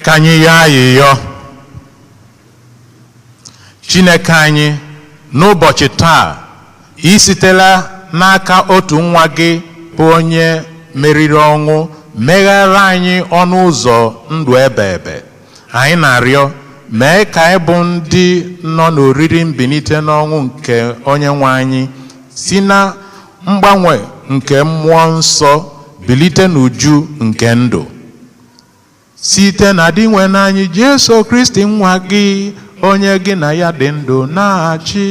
Ka anyị yọọ ayịyọ. Chineke anyị n'ụbọchị taa isitela n'aka otu nwa gị bụ onye meriri ọnwụ meghere anyị ọnụ ụzọ ndụ ebe ebe. Anyị na-arịọ mee ka anyị bụ ndị nọ n'oriri mbilite n'ọnwụ nke onye nwe anyị si na mgbanwe nke mmụọ nsọ bilite n'uju nke ndụ site na dị nwe n'anyị Jesu Kristi nwa gị onye gị na ya dị ndụ na-achị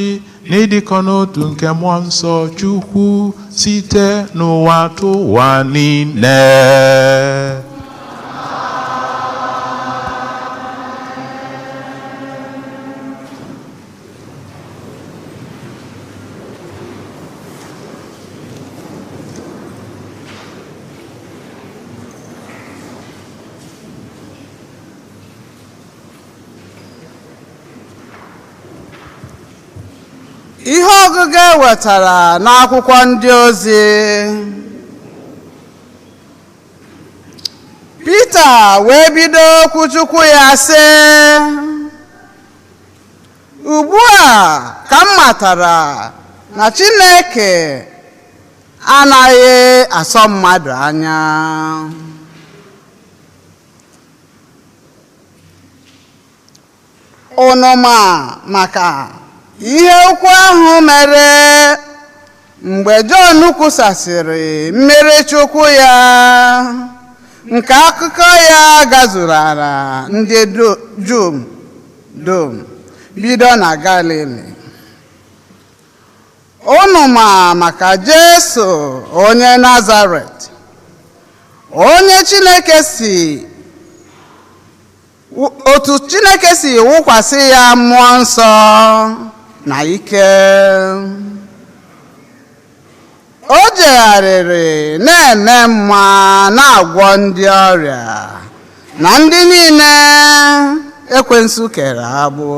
n'ịdịkọ n'otu nke mmụọ nsọ Chukwu site n'ụwa tụwa niile. Ihe ọgụgụ wetara n'akwụkwọ ndị ozi. Pita wee bido okwuchukwu ya sị, ugbu a ka m matara na Chineke anaghị asọ mmadụ anya. Unu maka ihe okwu ahụ mere mgbe Jọn kwusasịrị mmeri Chukwu ya nke akụkọ ya gazuru ala ndị Juu dum bido na Galili. Unu maka Jesu onye Nazaret, onye otu Chineke si wụkwasị ya mmụọ nsọ na ike. O jegharịrị na-eme mma na-agwọ ndị ọrịa na ndị niile ekwensu kere agbụ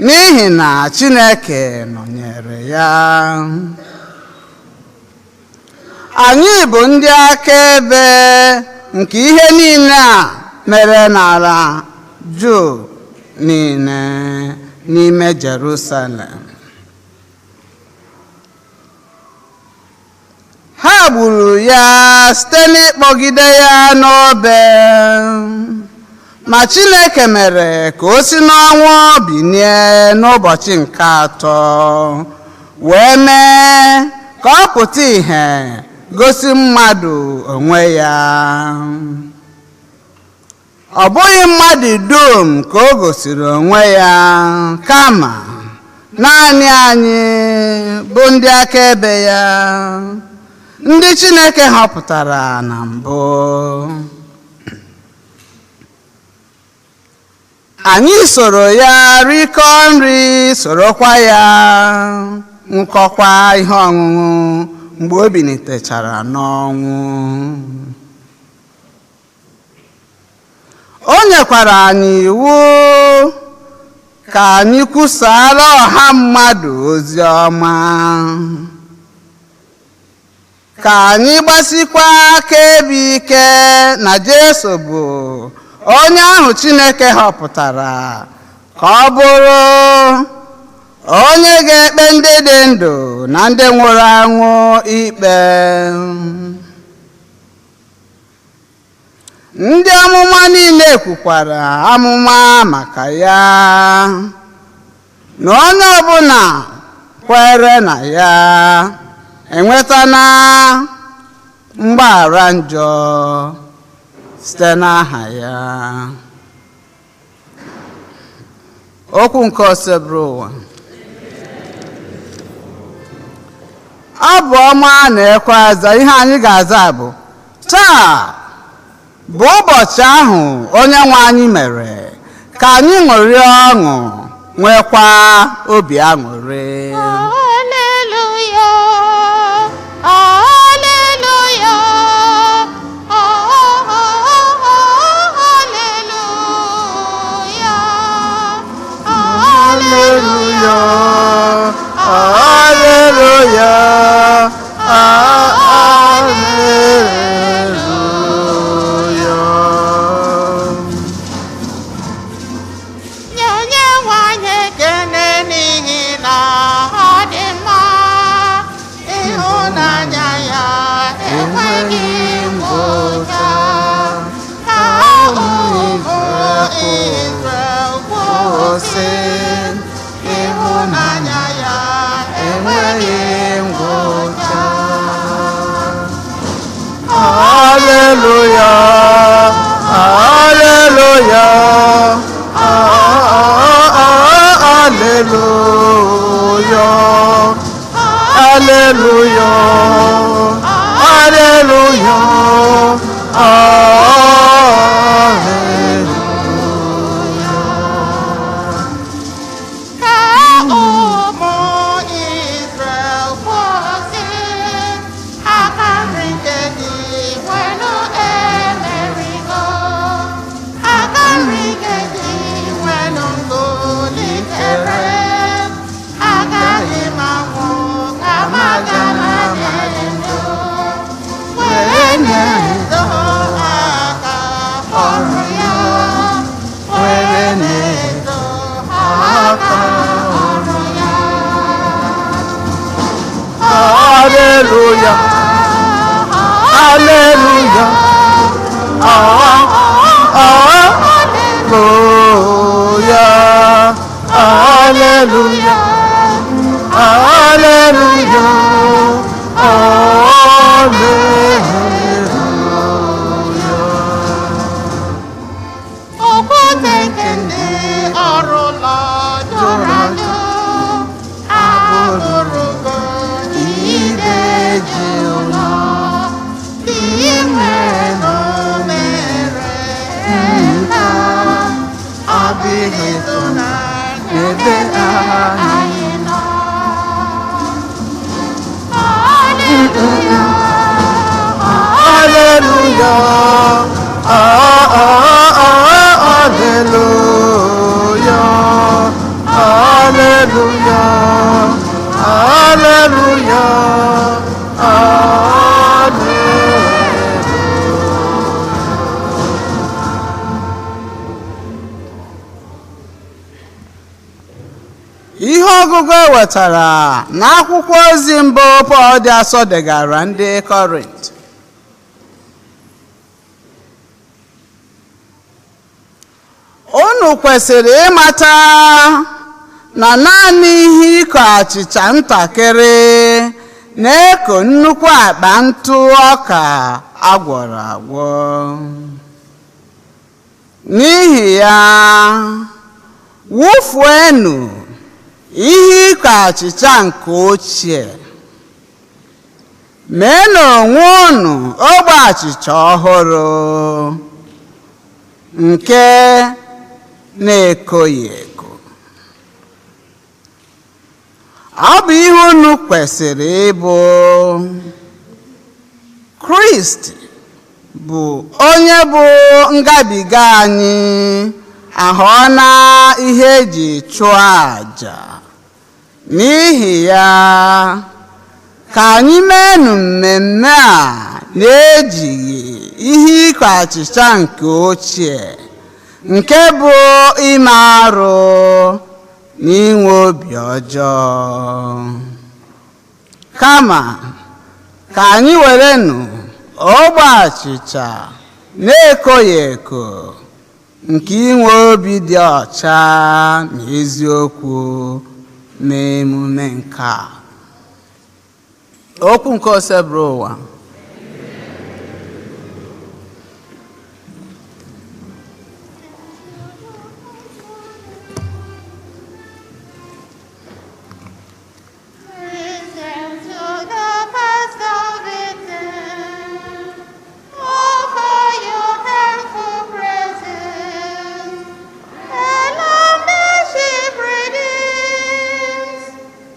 n'ihi na Chineke nọnyere ya. Anyị bụ ndị akaebe nke ihe niile a mere n'ala Juu niile n'ime Jerusalem. Ha gburu ya site n'ịkpọgide ya n'obe, ma Chineke mere ka o si n'ọnwụ bilie n'ụbọchị nke atọ wee mee ka ọ pụta ìhè gosi mmadụ onwe ya. Ọ bụghị mmadụ dum ka o gosiri onwe ya, kama naanị anyị bụ ndị akaebe ya, ndị Chineke họpụtara na mbụ. Anyị soro ya rikọọ nri, sorokwa ya ṅụkọkwa ihe ọṅụṅụ mgbe o bilitechara n'ọnwụ. O nyekwara anyị iwu ka anyị kwusara ọha mmadụ ozi ọma, ka anyị gbasikwa akaebe ike na Jesu bụ onye ahụ Chineke họpụtara ka ọ bụrụ onye ga-ekpe ndị dị ndụ na ndị nwụrụ anwụ ikpe. Ndị amụma niile kwukwara amụma maka ya, na onye ọbụla kwere na ya enwetana mgbaghara njọ site n'aha ya. Okwu nke oseburu ụwa. Abụ ọma na-ekwe aza. Ihe anyị ga-aza bụ taa bụ ụbọchị ahụ onye nwe anyị mere ka anyị ṅụrịa ọṅụ nwekwa obi aṅụrị. Hallelujah, hallelujah, hallelujah, Hallelujah, hallelujah. Israel kwụsị, ịhụnanya ya enweghị ngwụcha. Hallelujah, hallelujah, hallelujah, hallelujah, hallelujah, hallelujah, hallelujah, hallelujah, hallelujah. Okwute nke ndị ọrụ ụlọ jụrụ ajụ, abụrụgo ideji ụlọ, dị mere mere nta, ọ dịghị so na ebe anyị nọ. Hallelujah, hallelujah, hallelujah, hallelujah, ihe ọgụgụ ewetara n'akwụkwọ ozi mbụ Pọl dị asọ degara ndị Kọrint. Unu kwesịrị ịmata na naanị ihe ịkọ achịcha ntakịrị na-eko nnukwu akpa ntụ ọka agwọrọ agwọ. N'ihi ya, wụfuenu ihe ịkọ achịcha nke ochie, meenụ onwe unu ogbe achịcha ọhụrụ nke na-ekoghị eko. Ọ bụ ihe unu kwesịrị ịbụ. Kristi bụ onye bụ ngabiga anyị, ahụ na ihe eji chụọ àjà. N'ihi ya, ka anyị meenụ mmemme a na-ejighị ihe ịkọ achịcha nke ochie, nke bụ ime arụ na inwe obi ọjọọ. Kama, ka anyị werenụ ogbe achịcha na-ekoghị eko nke inwe obi dị ọcha na eziokwu mee emume nke a. Okwu nke osebụrụ ụwa.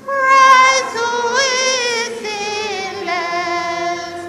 Christ who is sinless.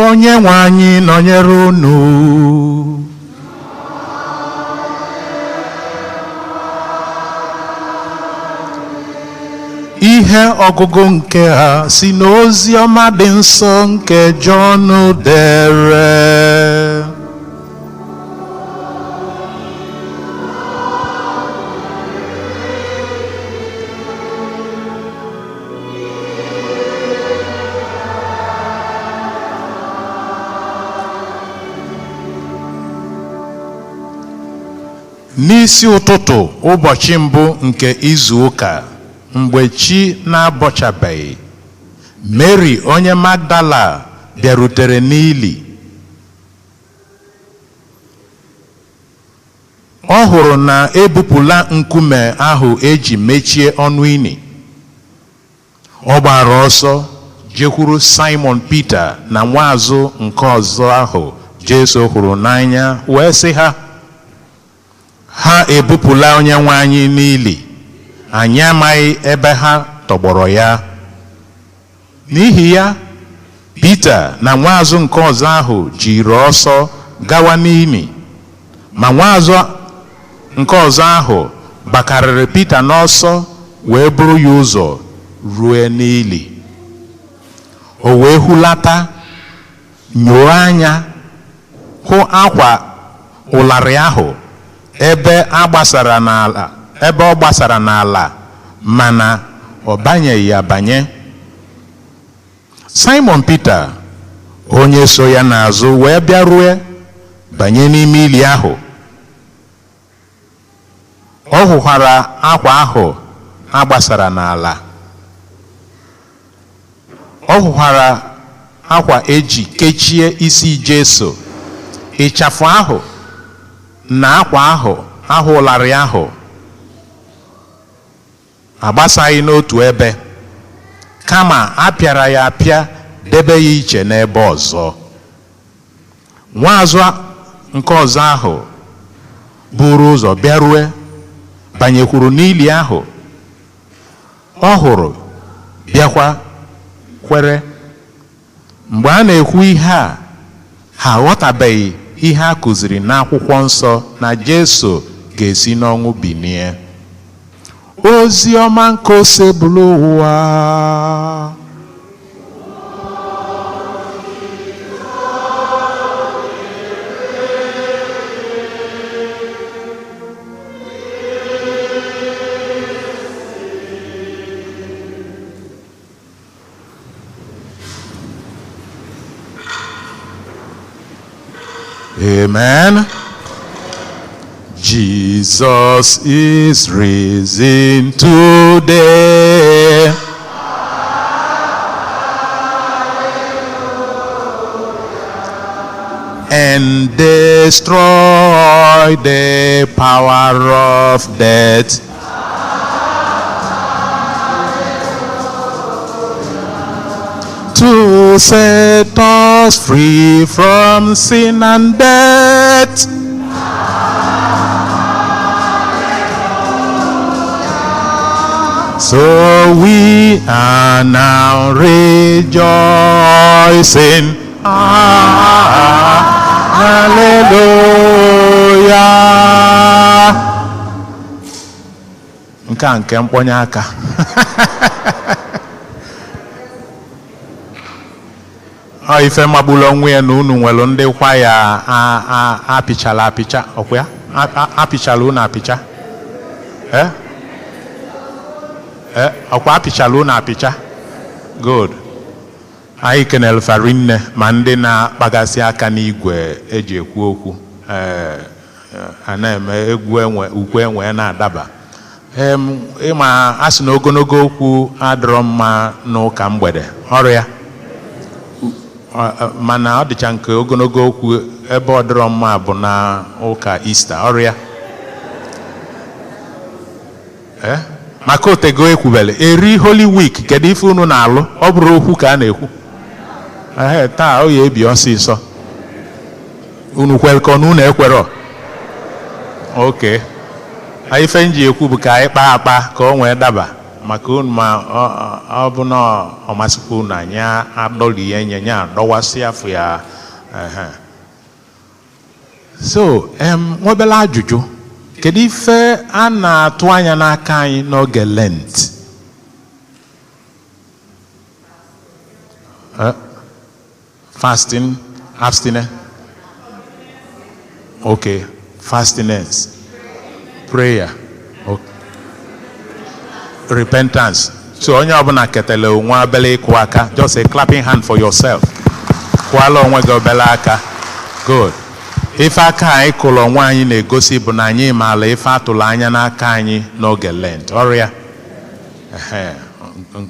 Onye nwe anyị nọnyere unu. Ihe ọgụgụ nke a si n'ozi ọma dị nsọ nke Jọn dere. N'isi ụtụtụ ụbọchị mbụ nke izu ụka, mgbe chi na-abọchabeghị, Mary onye Magdala bịarutere n'ili. Ọ hụrụ na ebupụla nkume ahụ eji mechie ọnụ ili. Ọ gbara ọsọ jekwuru Simon Peter na nwaazụ nke ọzọ ahụ Jesu hụrụ n'anya, wee sị ha, ha ebupụla onye nwe anyị n'ili, anyị amaghị ebe ha tọgbọrọ ya. N'ihi ya, Peter na nwaazụ nke ọzọ ahụ jiri ọsọ gawa n'ili, ma nwaazụ nke ọzọ ahụ bakarịrị Peter n'ọsọ wee buru ya ụzọ ruo n'ili. O wee hulata, nyoo anya, hụ akwa ụlarị ahụ ebe ọ gbasara n'ala, mana ọ banyeghị abanye. Simon Peter onye so ya n'azụ wee bịarue banye n'ime ili ahụ. Ọ hụkwara akwa ahụ agbasara n'ala. Ọ hụkwara akwa eji kechie isi Jesu. Ịchafụ ahụ na akwa ahụ ụlarị ahụ agbasaghị n'otu ebe, kama a pịara ya apịa, debe ya iche n'ebe ọzọ. Nwaazụ nke ọzọ ahụ buru ụzọ bịarue, banyekwuru n'ili ahụ. Ọ hụrụ, bịakwa kwere. Mgbe a na-ekwu ihe a, ha aghọtabeghị ihe a kụziri n'akwụkwọ nsọ na Jesu ga-esi n'ọnwụ binie. Ozi ọma nke osebụlụ ụwa. Amen. Jesus is risen today. And destroy the power of death. to set us free from sin and death. So we are now rejoicing. Hallelujah. Nke mkponye aka. Ọ ife magbulu onwe ya na unu nwere ndị kwa ya apịchala apịcha ọkwa ya apịchala unu apịcha ọkwa apịchala unu apịcha good. Anyị kenere farinne ma ndị na-akpagasị aka n'igwe eji ekwu okwu a na-eme egwu ukwe enwe na-adaba. Ịma asị na ogologo okwu adịrọ mma n'ụka mgbede ọrụ ya mana ọ dịcha nke ogologo okwu ebe ọ dịrọ mma bụ na ụka Easter ọrụ ya maka otego ekwubele eri Holy Week kedu ife unu na-alụ ọ bụrụ okwu ka a na-ekwu taa o ya ebi ọsịsọ unu kwere ka unu ekwere oke ife nji ekwu bụ ka anyị kpaa akpa ka o nwee daba maka unu ma ọ bụ na ọ masịkwa unu anyị adọli ya nye ya dọwasị afọ ya so nwebele ajụjụ kedu ife a na-atụ anya n'aka anyị n'oge Lent fasting abstinence okay fastiness prayer okay. Repentance so onye ọbụla ketele onwe obele ịkụ aka just a clapping hand for yourself kwala onwe gị obele aka good. Ife aka anyị kụrụ onwe anyị na-egosi bụ na anyị maala ife atụrụ anya n'aka anyị n'oge Lent ọrịa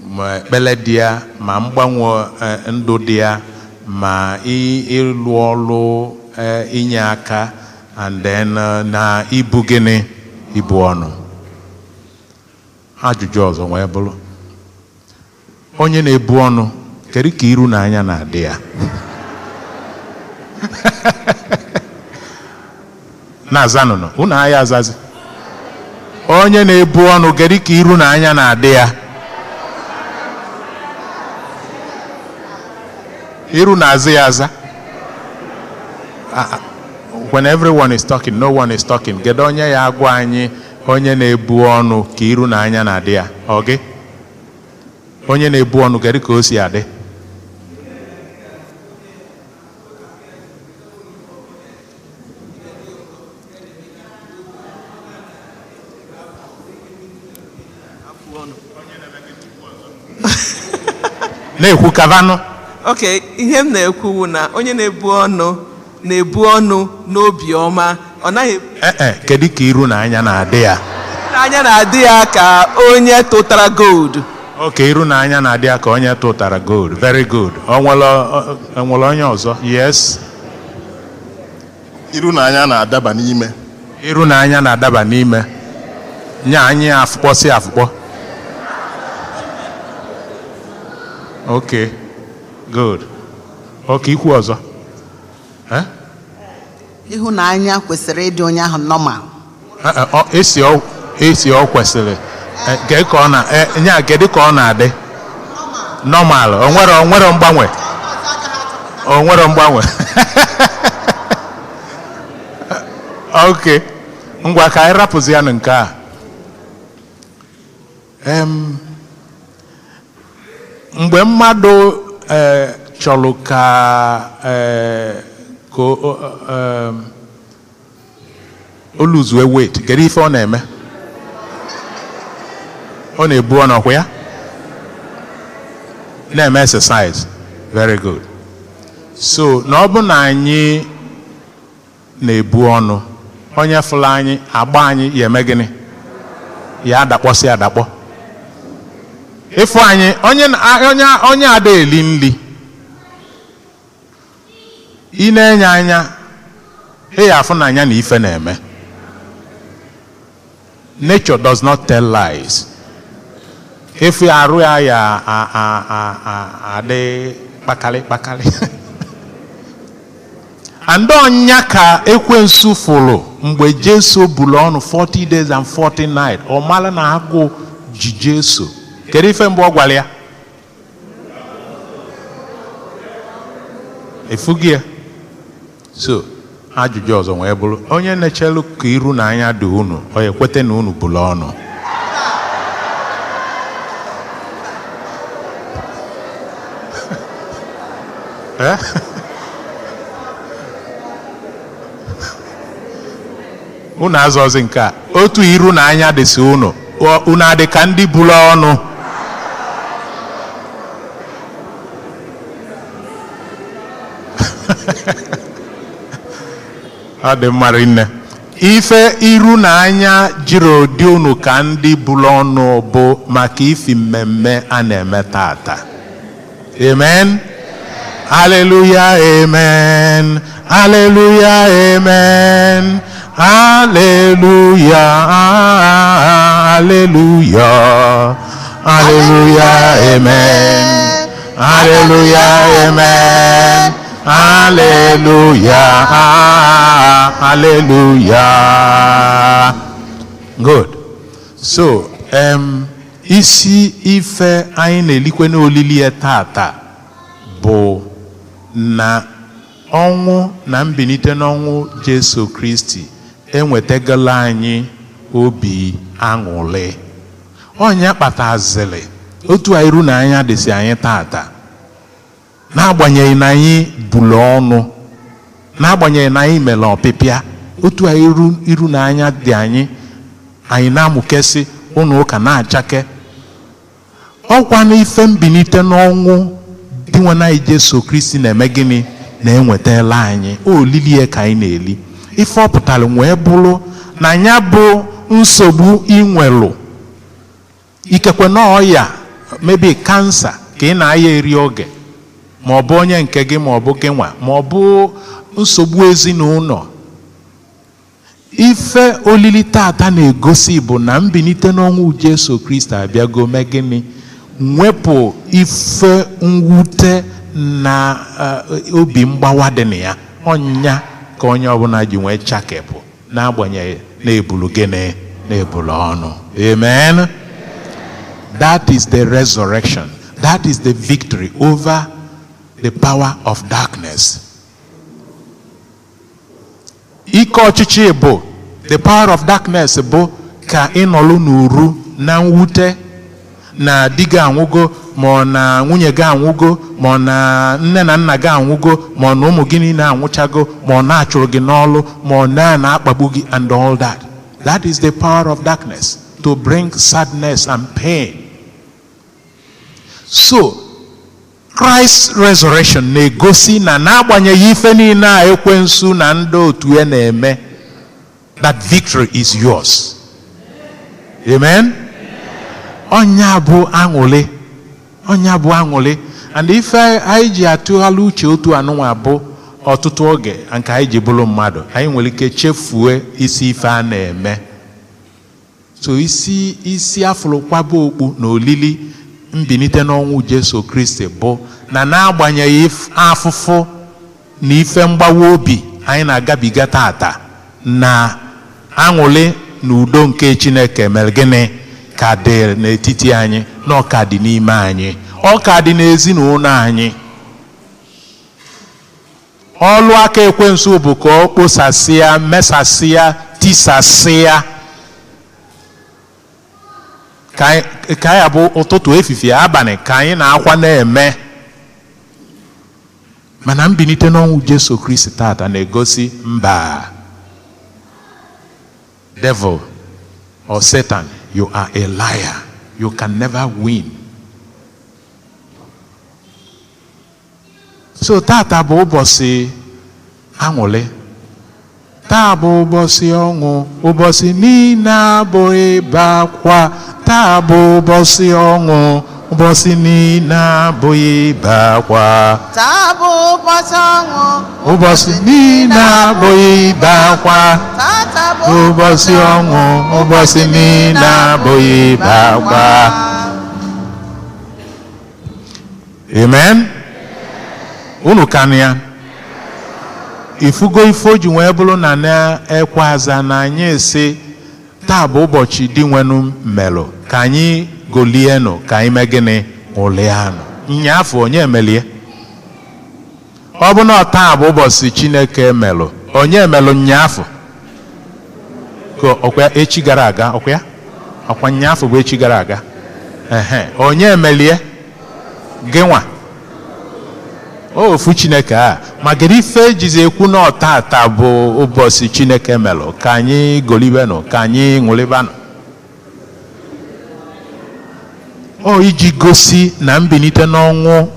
ma ekpele dị ya ma mgbanwe ndụ dị ya ma ịlụ ọrụ inye aka and then na ibu gịnị ibu ọnụ. Ajụjụ ọzọ wee bụrụ onye na-ebu ọnụ kedu ka iru na anya na-adị ya na-azanụnụ unu anya azazi onye na-ebu ọnụ kedu ka iru na anya na-adị ya iru na-azị ya aza when everyone is talking no one is talking kedu onye ya agwa anyị onye na-ebu ọnụ ka iru na anya na-adị ya ọ gị onye na-ebu ọnụ kedu ka o si adị na-ekwu kavanụ okay ihe m na-ekwu na onye na-ebu ọnụ n'obi ọma ọ naghị kedu ka iru na anya na-adị ya anya na-adị ya ka onye tụtara gold okay iru na anya na-adị ya ka onye tụtara gold very good onwere onye ọzọ yes iru na anya na-adaba n'ime iru na anya na-adaba n'ime nye anyị afụkpọsị afụkpọ okay good okay ikwu ọzọ ịhụnanya kwesịrị ịdị onye ahụ normal esi ọ kwesịrị kedu ka ọ na-adị normal onwere mgbanwe okay ngwa ka anyị rapụzi ya nke a mgbe mmadụ chọrọ ka o luzue weight kedu ife ọ na-eme ọ na-ebu ọnụ ọkwa ya na-eme exercise very good so na ọ bụ na anyị na-ebu ọnụ onye fụrụ anyị agba anyị ya eme gịnị ya adakpọsị adakpọ ịfụ anyị onye ada eli nri ị na-enye anya ya afụ na anya na ife na-eme. Nature does not tell lies. If we are ade bakali. And on nyaka ekwensu follow mgbe Jesu bulu ọnụ 40 days and 40 nights. O mala na agụ ji Jesu. Kedu ife mgbe ọ gwara ya? Efugie. So, ajụjụ ọzọ wee bụrụ onye na-echelu ka iru na anya dị unu, o ekwete na unu bulu ọnụ. Unu azọzi nke a otu iru na anya dị si unu adị ka ndị bulu ọnụ. Ọ dị mmadụ nne ife iru na anya jiri ụdị unu ka ndị bulu ọnụ bụ maka ifi mmemme a na-eme tata. Amen. Hallelujah, amen. Hallelujah, amen. Hallelujah, hallelujah. Hallelujah, amen. Hallelujah, amen. Hallelujah, hallelujah. Good. So, isi ife anyị na-elikwe n'olili tata bụ na ọnwụ na mbilite n'ọnwụ Jesu Kristi enwetegala anyị obi aṅụrị. Onye kpatazili otu iru na anya dịsị anyị tata, n'agbanyeghị na anyị bulu ọnụ, n'agbanyeghị na anyị mere ọpịpịa, otu iru na anya dị anyị na-amụkesị ụnụ ụka na-achake. Ọkwa na ife mbilite n'ọnwụ dị nwe na Jesu Kristi na-eme gịnị na-enwetala anyị olili ka anyị na-eli. Ife ọ pụtara wee bụrụ na ya bụ nsogbu inwelu ikekwe na ọya mebi kansa ka ị na-aya eri oge, ma ọ bụ onye nke gị ma ọ bụ gị nwa, ma ọ bụ nsogbu ezinụlọ. Ife olili tata na-egosi bụ na mbilite n'ọnwụ Jesu Kristi abịago mee gịnị nwepụ ife mwute na obi mgbawa dị na ya. Ọnya ka onye ọbụla ji nwee chakepụ n'agbanyeghị na-ebulu gịnị na-ebulu ọnụ. Amen. That is the resurrection. That is the victory over the power of darkness. Ike ọchịchị bụ the power of darkness bụ ka ị nọlụ n'uru na mwute na di gị anwụgo, ma na nwunye gị anwụgo, ma na nne na nna gị anwụgo, ma na ụmụ gị niile anwụchago, ma na-achụrụ gị n'ọlụ, ma na-akpagbu gị, and all that. That is the power of darkness, to bring sadness and pain. So Christ's resurrection na-egosi na n'agbanyeghị ife niile a ekwensu na ndị otu ya na-eme, that victory is yours. Amen. Onya bụ aṅụrị. Onya bụ aṅụrị. And ife anyị ji atụghalị uche otu anụnwa bụ ọtụtụ oge nke anyị ji bụrụ mmadụ, anyị nwere ike chefue isi ife a na-eme. So isi afụrụkwaba okpu na olili mbilite n'ọnwụ Jesu Kristi bụ na n'agbanyeghị afụfụ na ife mgbawa obi anyị na-agabiga tata, na aṅụrị na udo nke Chineke mere gịnị ka dị n'etiti anyị, na ọ ka dị n'ime anyị, ọ ka dị n'ezinụlọ anyị. Ọlụ aka ekwensu bụ ka ọ kposasịa, mesasịa, tisasịa, ka ya bụ ụtụtụ efifie abalị ka anyị na-akwa na-eme. Mana mbilite n'ọnwụ Jesu Kristi tata na-egosi mba, devil or Satan, you are a liar. You can never win. So tata bụ ụbọchị aṅụrị, taa bụ ụbọchị ọṅụ, ụbọchị niile abụghị ịba akwa. Taa bụ ụbọchị ọṅụ, ụbọchị niile abụghị ịba akwa. Taa bụ ụbọchị ọṅụ, ụbọchị niile abụghị ịba akwa. Ụbọchị ọṅụ, ụbọchị niile abụghị ịba akwa. Amen. Unu kan ya. Ifugo ifo ji wee bụrụ na na-ekwe aza na anyị esi taa bụ ụbọchị di nwenu melụ ka anyị golienụ ka anyị mee gịnị ụlịanụ nyaafọ onye emelie. Ọ bụ na taa bụ ụbọchị Chineke melụ onye melụ nyaafọ ọkwa echi gara aga ọkwa nyaafọ bụ echi gara aga onye emelie gịnwa ofu Chineke a ma gịrị ife ejizi ekwu na ọtata bụ ụbọchị Chineke melụ ka anyị golibenụ ka anyị ṅụlibanụ iji gosi na mbilite n'ọnwụ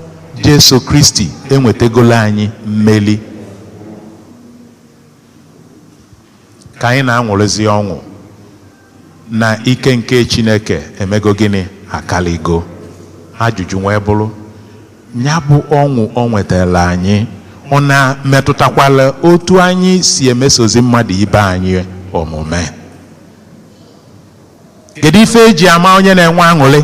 Jesu Kristi enwetagolo anyị mmeli ka anyị na-aṅụrịzi ọṅụ na ike nke Chineke emego gịnị akaligo. Ajụjụ wee bụrụ ya bụ ọṅụ o nwetara anyị ọ na-metụtakwala otu anyị si emesozi mmadụ ibe anyị omume. Kedu ife eji ama onye na-enwe aṅụrị?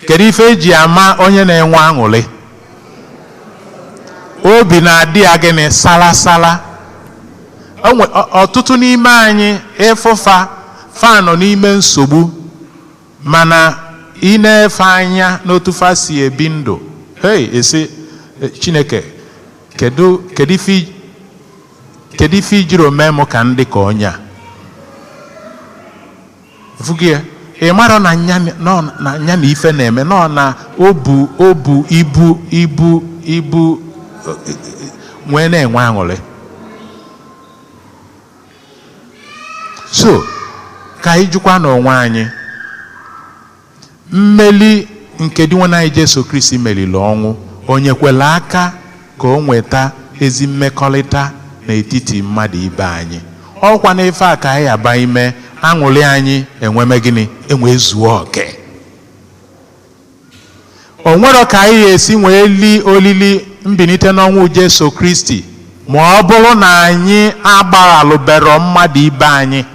Kedu ife eji ama onye na-enwe aṅụrị? Obi na-adị ya gịnị sala sala. Ọtụtụ n'ime anyị ịfụfa fanọ n'ime nsogbu mana ị na-efe anya n'otu fa si ebi ndụ esi Chineke kedu ife ijiri omee m ka ndị ka onye a fụgị ya ị mara na nya na ife na-eme nọ na obu ibu nwee na-enwe aṅụrị. So ka anyị jụkwa n'onwe anyị mmeli nke dị nwana anyị Jesu Kristi melili ọnwụ onye kwela aka ka o nweta ezi mmekọrịta n'etiti mmadụ ibe anyị. Ọkwa n'ife a ka anyị aba ime aṅụrị anyị enweme gịnị enwe zuo oke. O nwere ka anyị esi wee li olili mbilite n'ọnwụ Jesu Kristi ma ọ bụrụ na anyị agbaghalụbero mmadụ ibe anyị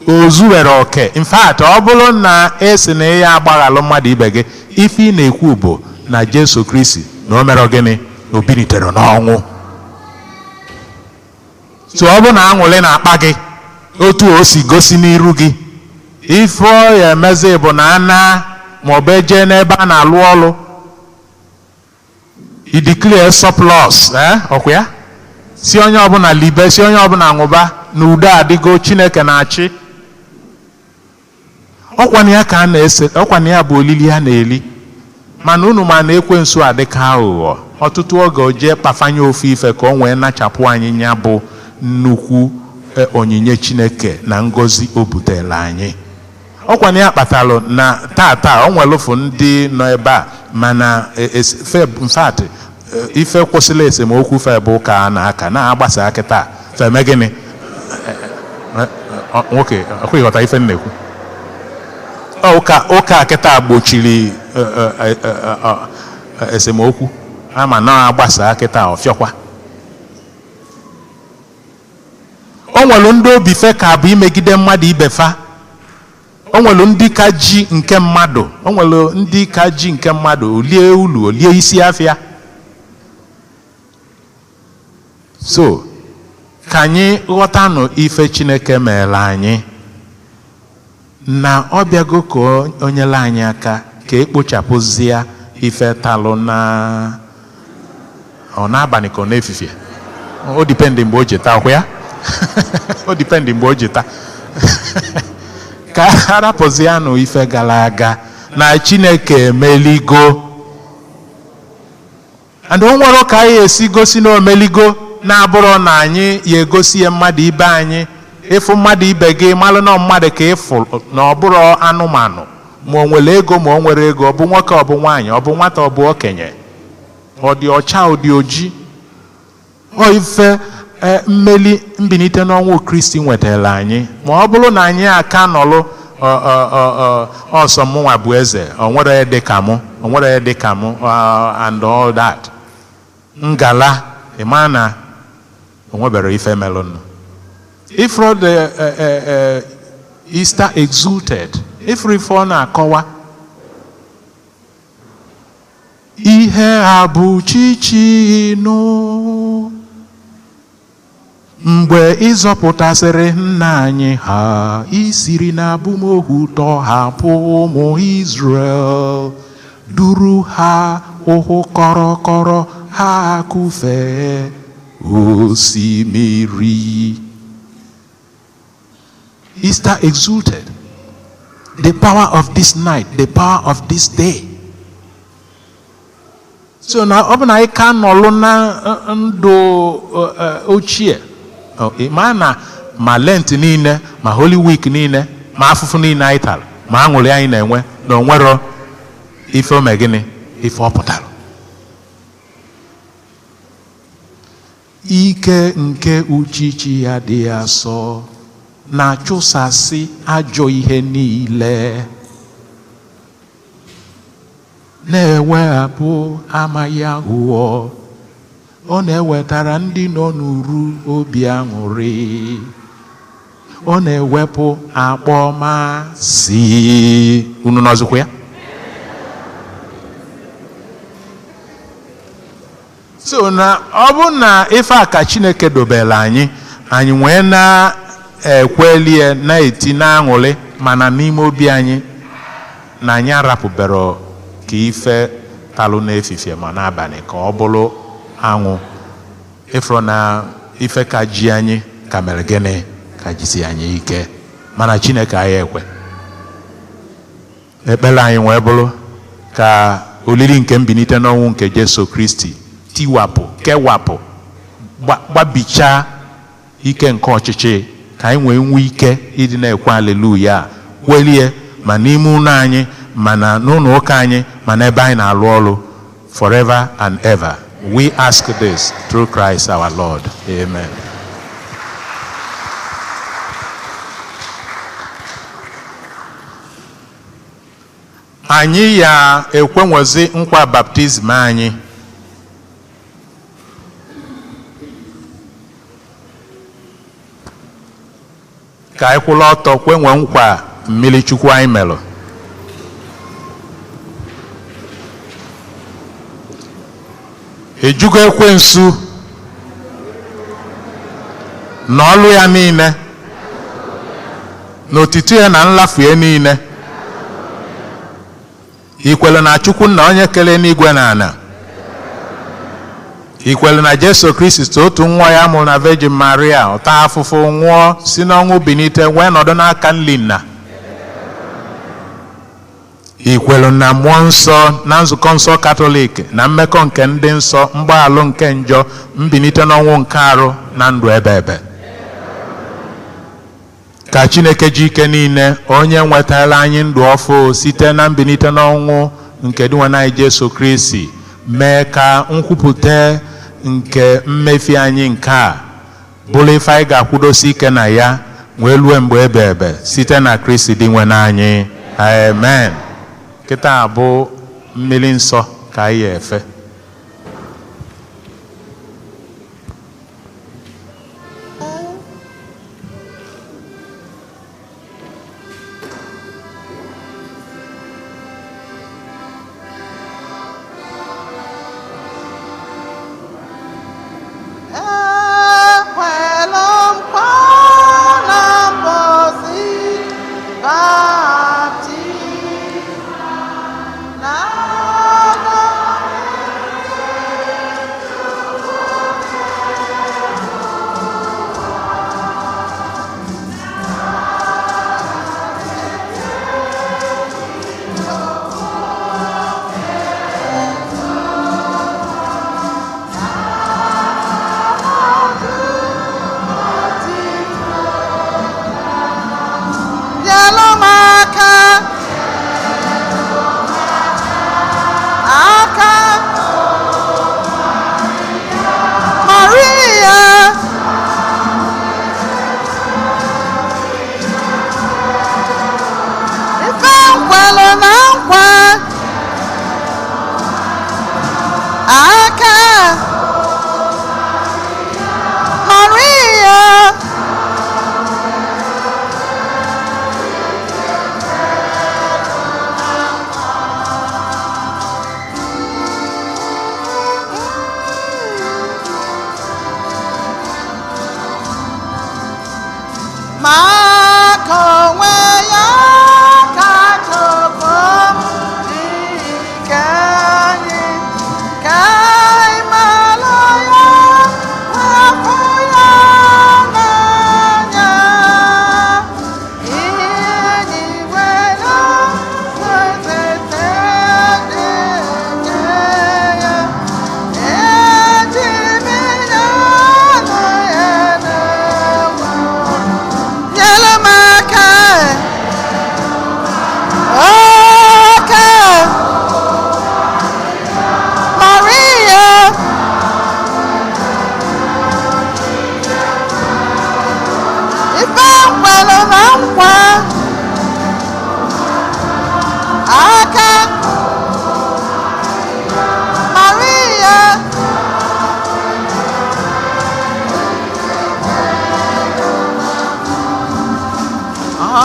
ozuwere oke. In fact ọ bụrụ na esi na ya agbaghalụ mmadụ ibe gị ife ị na-ekwu bụ na Jesu Kristi na o mere gịnị o bilitere n'ọnwụ. So ọ bụ na aṅụrị na-akpa gị otu o si gosi n'iru gị ife ọ ya emezi bụ na ana maọbụ eje n'ebe a na-alụ ọrụ i declare surplus ọkwa ya si onye ọbụla libe si onye ọbụla ṅụba na udo adịgo Chineke na-achị. Ọkwana ya ka a na-ese ọkwana ya bụ olili ha na-eli mana unu ma na ekwensu adịka aghụghọ ọtụtụ oge o jee kpafanye ofu ife ka o nwee nachapụ anyị ya bụ nnukwu onyinye Chineke na ngọzi o butere anyị. Ọkwana ya kpatalụ na tata o nwelụfụ ndị nọ ebe a mana ife kwụsịla esemokwu fe bụ ka a na-aka na-agbasa akịta feme gịnị nwoke akwụghị ghọta ife na-ekwu ụka akịta gbochiri esemokwu ama na-agbasa akịta ọfịọkwa. O nwere ndị obi fe ka bụ imegide mmadụ ibefa. O nwere ndị ka ji nke mmadụ olie ulu olie isi afịa. So ka anyị ghọtanụ ife Chineke mere anyị na ọ bịago ka o nyere anyị aka ka ekpochapụzie ife talụ na ọ n'abalị ka ọ n'efifie. O dipendị mgbe o ji taa ọkwa ya o dipendị mgbe o ji taa ka arapụzianụ ife gara aga na Chineke emeligo. And o nwere ka anyị esi gosi na omeligo na-abụrụ na anyị ya egosi ya mmadụ ibe anyị. Ịfụ mmadụ ibe gị malụ na mmadụ ka ịfụ na ọ bụrụ anụmanụ ma o nwere ego ma o nwere ego ọ bụ nwoke ọ bụ nwaanyị ọ bụ nwata ọ bụ okenye ọ dị ọcha ọ dị oji. Ọ ife mmeli mbilite n'ọnwụ Kristi nwetara anyị ma ọ bụrụ na anyị aka nọlụ ọsọ mụnwa bụ eze o nwere dịka mụ o nwere dịka mụ and all that ngala ịma na o nwebere ife melụnụ. If the Easter exulted ife ọ na-akọwa ihe a bụ chichinu mgbe ịzọpụtasịrị nna anyị ha isiri na abụmohu tọhapụ ụmụ Israel duru ha ụhụ kọrọkọrọ ha kụfee osimiri. Easter exulted the power of this night, the power of this day. So na ọ bụ na anyị ka nọlụ na ndụ ochie, ma na ma Lent niile ma Holy Week niile ma afụfụ niile anyị tara ma aṅụrị anyị na-enwe na onwero ife ome gịnị ife ọ pụtara. Ike nke uchichi ya dị asọ na-achụsasị ajọ ihe niile, na-ewehapụ amaghị aghụghọ, ọ na-ewetara ndị nọ n'uru obi aṅụrị, ọ na-ewepụ akpọmasị. Unu nọzikwa ya? So na ọ bụ na ife a ka Chineke dobela anyị nwee na-ekwelie na-eti na-aṅụrị, mana n'ime obi anyị na anyị arapụbero ka ife talụ n'efifie ma n'abalị ka ọ bụrụ anwụ. Ifro na ife ka ji anyị ka mere gịnị ka jisi anyị ike, mana Chineke anyị ekwe. Ekpere anyị wee bụrụ ka olili nke mbilite n'ọnwụ nke Jesu Kristi tiwapụ, kewapụ, gbabichaa ike nke ọchịchị, ka anyị nwee ike ịdị na-ekwe aleluya welie ma n'ime ụlọ anyị ma na n'ụlọ ụka anyị ma n'ebe anyị na-alụ ọrụ forever and ever. We ask this through Christ our Lord. Amen. Anyị ya ekwenwezi nkwa baptizim anyị. Ka anyị kwụla ọtọ kwenwe nkwa mmiri Chukwu anyị melụ. Ejugo ekwensu n'ọlụ ya niile, n'otito ya na nlafu ya niile. Ikwele na Chukwu na onye kele n'igwe na ana. Ikwele na Jesu Kristi otu nwa ya mụrụ na Virgin Maria, ọta afụfụ nwụọ si n'ọnwụ bilite wee nọdụ n'aka nri Nna. Ikwelu na mmụọ nsọ na nzukọ nsọ Katọlik na mmekọ nke ndị nsọ, mgbaghalụ nke njọ, mbilite n'ọnwụ nke arụ na ndụ ebe ebe. Ka Chineke ji ike niile onye nwetara anyị ndụ ọfụ site na mbilite n'ọnwụ nke dị nwe anyị Jesu Kristi mee ka nkwupụta nke mmefi anyị nke a bụrụ ife anyị ga-akwụdosi ike na ya wee lue mgbe ebe ebe site na Kristi dị nwe anyị. Amen. Kịta bụ mmiri nsọ ka anyị efe.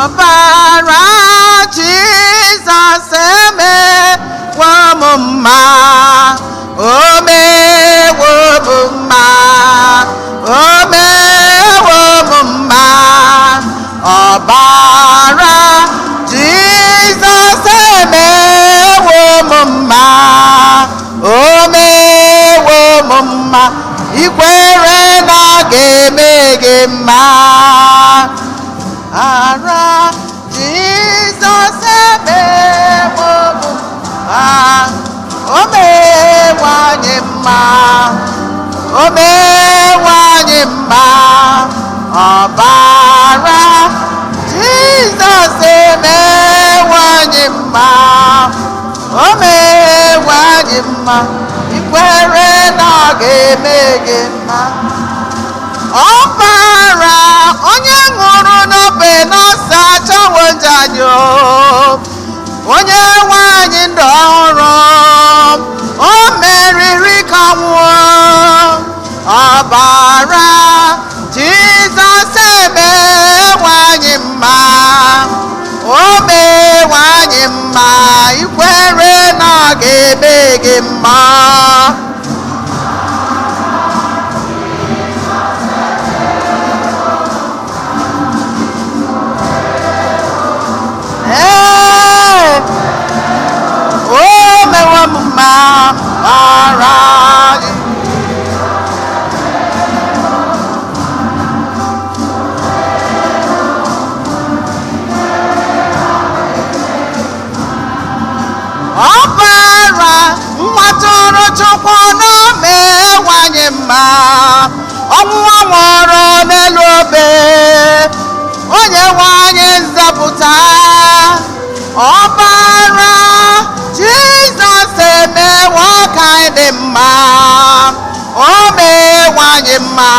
ọbara Jizọs emewo m mma, o mewo m mma, o mewo m mma. Ọbara Jizọs emewo m mma, o mewo m mma. Ikwere na ọ ga-eme gị mma. Ara Jizọs emewo m mma, o mewo anyị mma, o mewo anyị mma. Ọbara Jizọs emewo anyị mma, o mewo anyị mma. Ikwere na ọ ga-eme gị mma. Ọbara onye ṅụrụ n'obe n'ọsọ achọwo njọ anyị, onye nwe anyị ndụ ọhụrụ, o meriri ka nwụọ. Ọbara Jizọs emewo anyị mma, o mewo anyị mma. Ikwere na ọ ga-eme gị mma. O mewo m mma, ọbara gị. Ọbara nwa tụrụ Chukwu na o mewo anyị mma, ọnwụnwa nwụrụ n'elu obe, onye nwe anyị nzọpụta. Ọbara Jizọs emewo ka anyị dị mma, o mewo anyị mma.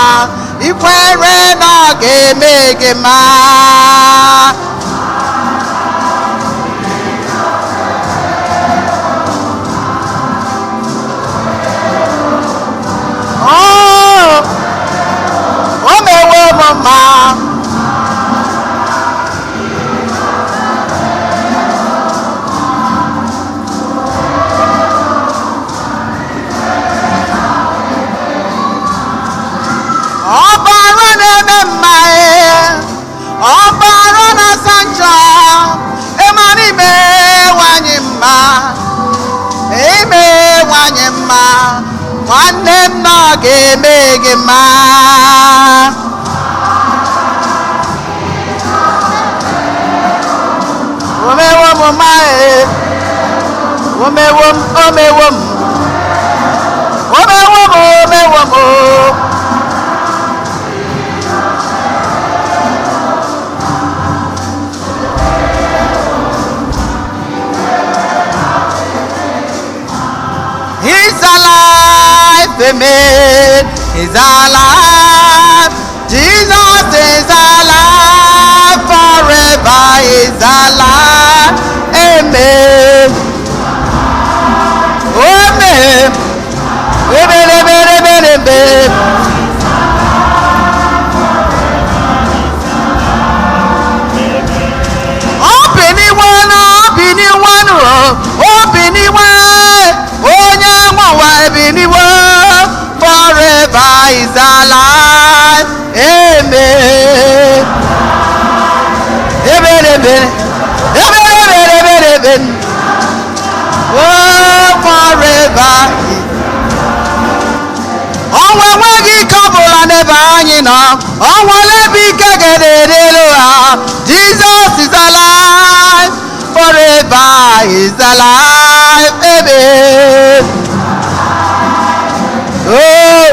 Ikwere na ọ ga-eme gị mma. O mewo m mma. Ọbara na-eme mma, ọbara na-asa njọ, ịmara imewo anyị mma, imewo anyị mma. Nwanne m na ọ ga-eme gị mma. O mewo m mma, o mewo m, o mewo m, o mewo m, o mewo m. He's alive, amen. He's alive. Jesus is alive forever. He's alive, amen. Amen. Amen, amen, amen, amen. Open it one, open it one, open it one. Forever is alive, amen. Amen, amen, amen, amen, amen, amen. Oh, forever. Ọnwa enweghị ike ọbụla n'ebe anyị nọ, ọnwa n'ebe ike ga-edelu ha. Jesus is alive, forever is alive, amen. Oh,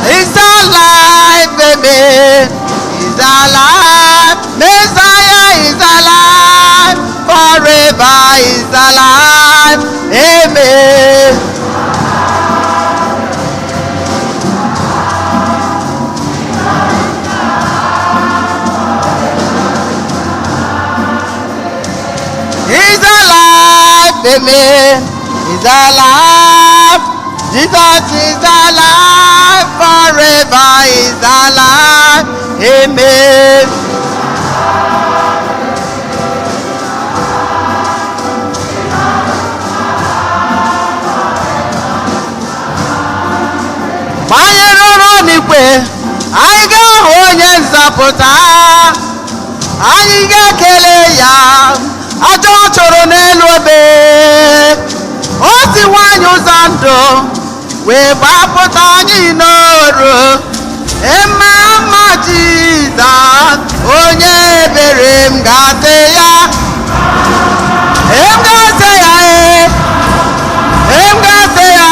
he's alive, amen. He's alive. Messiah is alive. Forever is alive, amen. He's alive, amen. He's alive. Jesus is alive, forever is alive. Amen. Anyị rụrụ n'ikpe, anyị ga-ahụ onye nzọpụta, anyị ga-ekele ya, aja ọ chụrụ n'elu obe, o si nwanyị ụzọ ndụ wee gbapụta anyị n'oru. Ema mma Jizọs, onye ebere m ga-asị ya, m ga-asị ya m ga-asị ya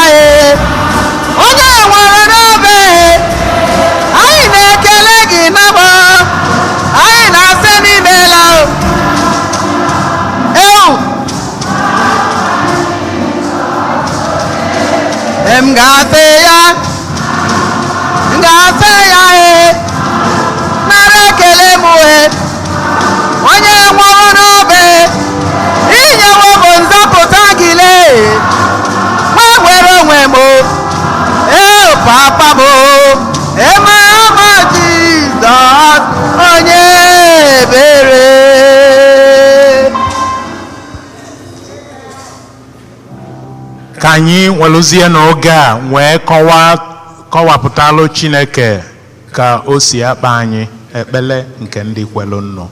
onye nwere n'obe, anyị na-ekele gị n'abọ, anyị na-asị n'imela m ga-asị ya nara ekele m onye nwụrụ n'obe, inyewo bụ nzọpụta gị lee, nwa nwere onwe m papa m eme ama Jizọs onye ebere. ka anyị welụzie n'oge a wee kọwapụtalụ Chineke ka o si akpa anyị ekpele nke ndị kwelu nnụ.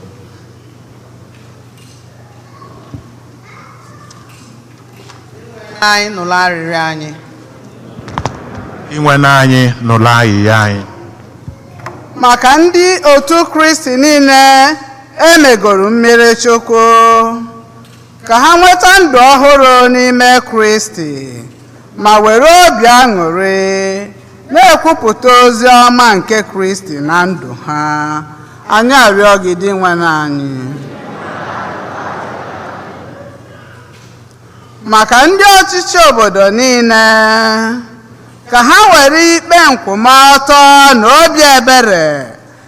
Anyị nụrụ arịrịọ anyị, inwe n'anyị n'ụlọ ayịya anyị. maka ndị otu Kristi niile emegoro mmiri Chukwu, ka ha nweta ndụ ọhụrụ n'ime Kristi ma were obi aṅụrị na-ekwupụta ozi ọma nke Kristi na ndụ ha. Anyị arịọ gị dị nwe anyị. Maka ndị ọchịchị obodo niile, ka ha were ikpe nkwụmọtọ na obi ebere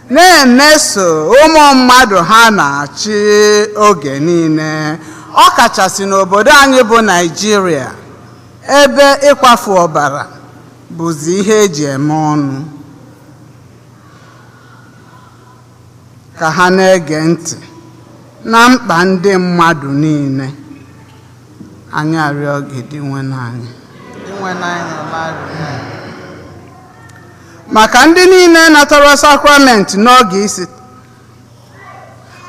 na-emeso ụmụ mmadụ ha na-achị oge niile, ọ kachasị n'obodo anyị bụ Naịjirịa, ebe ịkwafu ọbara bụzi ihe eji eme ọnụ. Ka ha na-ege ntị na mkpa ndị mmadụ niile. Anyị arịọ gị dị nwe n'anyị. Maka ndị niile natara sakramenti n'oge isi,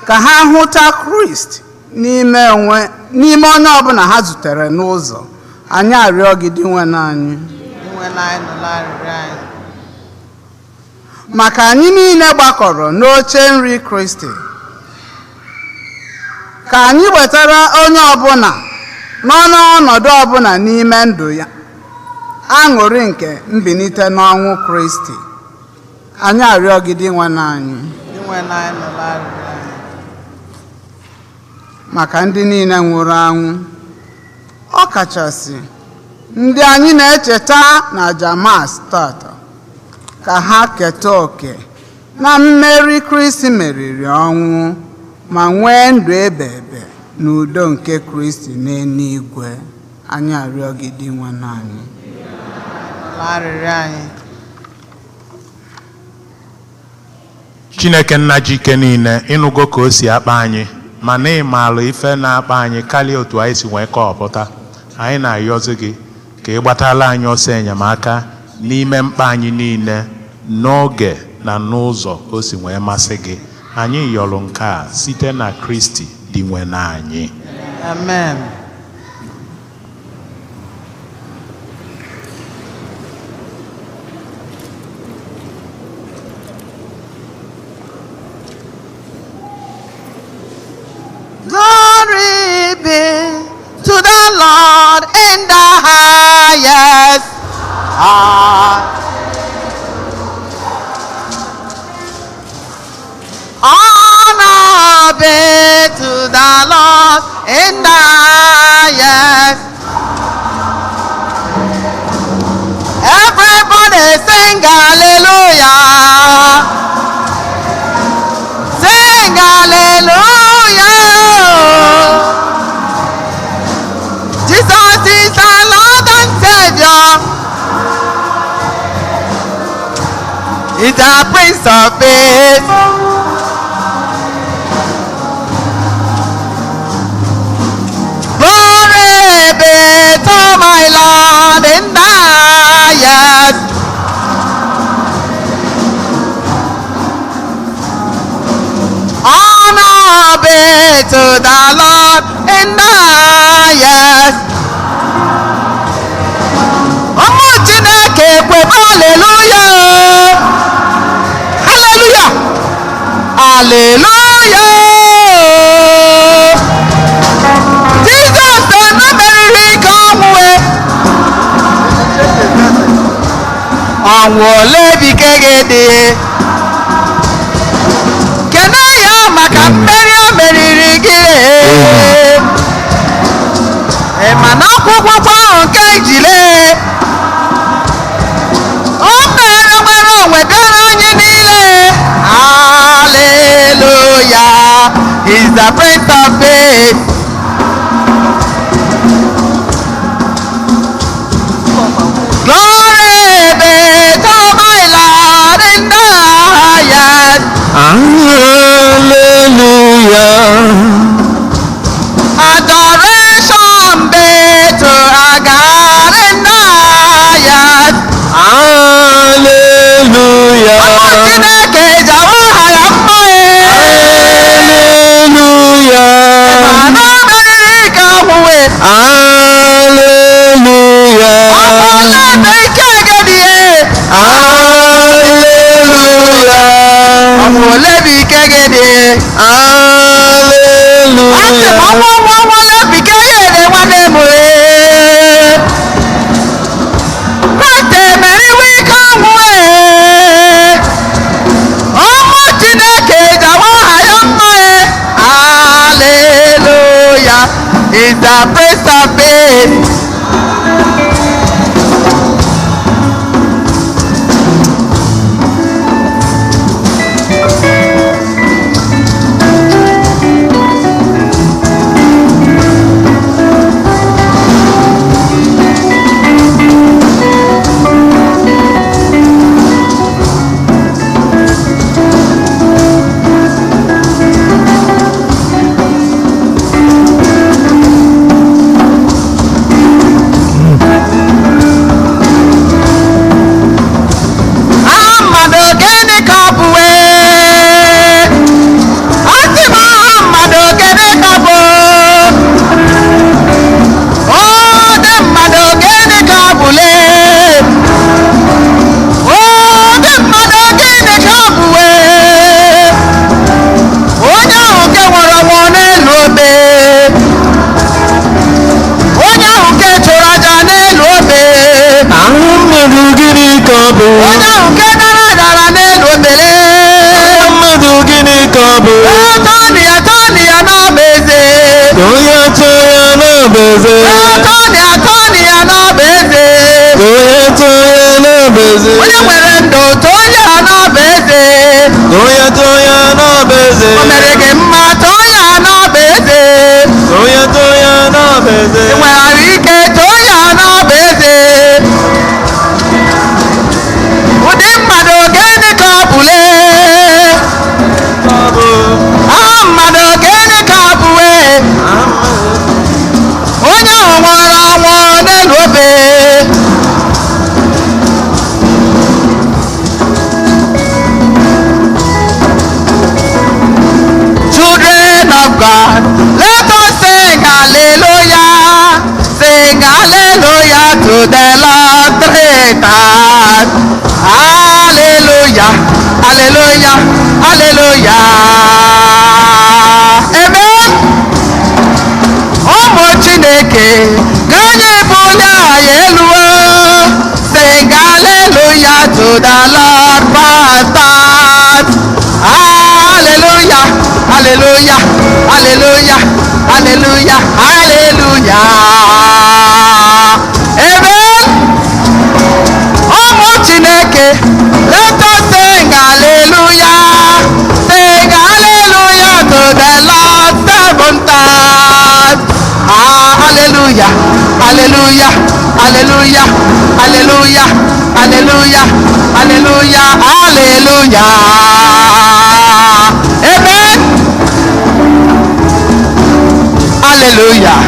ka ha hụta Kristi n'ime onye ọbụla ha zutere n'ụzọ. Anyị arịọ gị dị nwe n'anyị. Maka anyị niile gbakọrọ n'oche nri Kristi, ka anyị wetara onye ọbụla n'ọnọdụ ọbụla n'ime ndụ ya aṅụrị nke mbilite n'ọnwụ Kristi. Anyị arịọ gị dị nwe n'anyị. Maka ndị niile nwụrụ anwụ, ọ kachasị ndị anyị na-echeta na Jamas tata, ka ha keta oke na mmeri Kristi meriri ọnwụ ma nwee ndụ ebe na udo nke Kristi n'eluigwe. Anyị arịọ gị dị nwe n'anyị. Chineke nna ji ike niile, ịnụgo ka o si akpa anyị, ma na ịmaalụ ife na-akpa anyị karịa otu anyị si wee kọpụta. Anyị na-ayọzi gị ka ị gbatala anyị ọsọ enyemaka n'ime mkpa anyị niile, n'oge na n'ụzọ o si wee masị gị. Anyị yọrọ nke a site na Kristi dị nwe n'anyị. Amen. Glory be to the Lord in the highest. Honor be to the Lord in the highest. Everybody sing hallelujah. Sing hallelujah. Jesus is our Lord and Savior. is the Prince of Peace. Glory be to my Lord in the highest. Honor be to the Lord in the highest. Ọmọ Chineke kwe hallelujah. Hallelujah. Hallelujah. Jesus na meriri ka ọnwụ ọnwụ ole bikege dị. Kene ya maka mmeri o meriri gị. Mana akwụkwọ ahụ nke ijile o mere nwere onwe bịara anyị niile. Hallelujah. He's the Prince of Peace. Glory be to my Lord in the highest. Hallelujah. Adoration be to our God in the highest. Hallelujah. Ọmọ Chineke jawa ha ya mma Hallelujah. Mana meriri ka ọnwụ Hallelujah. ọmọla ebe ike agadi Hallelujah. ọmụ ole bụ ike agadi Hallelujah. asị m ọnwụ ole bụ ike agadi nwanne m Kraịst emeriwo ike ọnwụ ọmụ Chineke jawa ha ya mma Hallelujah is the Prince of Peace. Onye nwere ndụ too ya n'ọba eze. O mere gị mma too ya n'ọba eze. I nwere ahụike too ya n'ọba eze. Ụdị mmadụ gịnị ka ọ bụle? Mmadụ gịnị ka ọ bụwe? Onye ahụ nwụrụ ọnwụ n'elu obe. Children of God, let us sing hallelujah. Sing hallelujah to the Lord three times. Hallelujah, hallelujah, hallelujah. Amen. Ụmụ Chineke ka anyị bulie anyị elu. Sing hallelujah to the Lord five times. Hallelujah, hallelujah, hallelujah, hallelujah, hallelujah. Amen. Ụmụ Chineke, let us sing hallelujah. Sing hallelujah to the Lord seven times. Hallelujah, hallelujah, hallelujah, hallelujah, hallelujah, hallelujah, hallelujah. Amen. Hallelujah.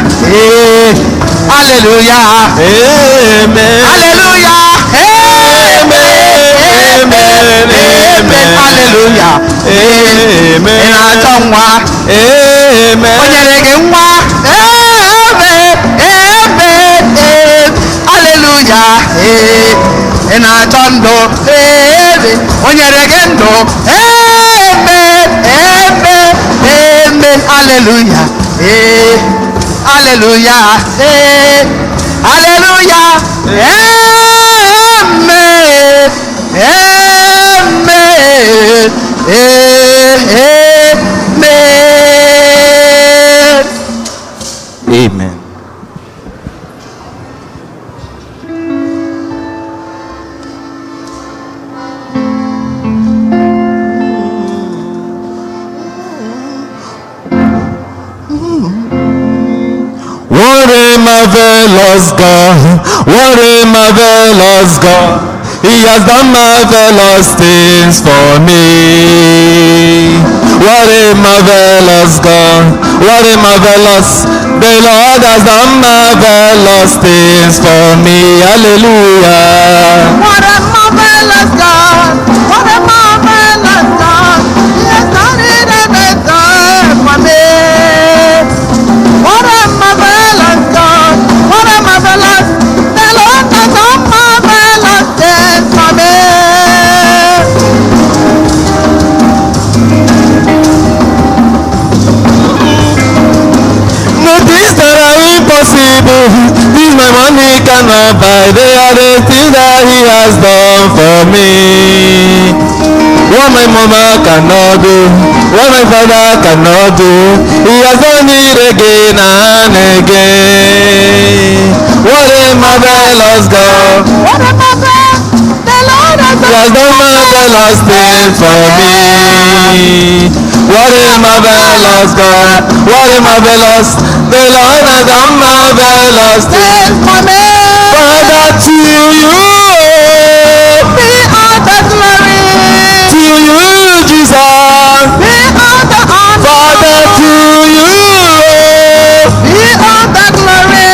Hallelujah. Amen. Hallelujah. Amen. Amen. Hallelujah. Amen. Ịna-achọ nwa. Amen. O nyere gị nwa. Amen. Amen. Hallelujah. Ị na-achọ ndụ. O nyere gị ndụ. Amen. Amen. Amen. Hallelujah. Hallelujah. Hallelujah. Amen. Amen. Amen. Amen. What a marvelous God, what a marvelous God, He has done marvelous things for me. What a marvelous God, what a marvelous, the Lord has done marvelous things for me. Hallelujah. What a marvelous God, what a marvelous God, He has done it everything for me. What a marvelous God, what a marvelous, the Lord has done marvelous things for me. No things that are impossible, things my money cannot buy, they are the things that He has done for me. What my mama cannot do, what my father cannot do, He has done it again and again. What a marvelous God, What a marvelous, the Lord has He has done marvelous things for me. What a marvelous God, what a marvelous, the Lord has done marvelous things for me. Father, to you, Be all the glory, to you, Jesus. be all the honor, Father, to you, be all the glory,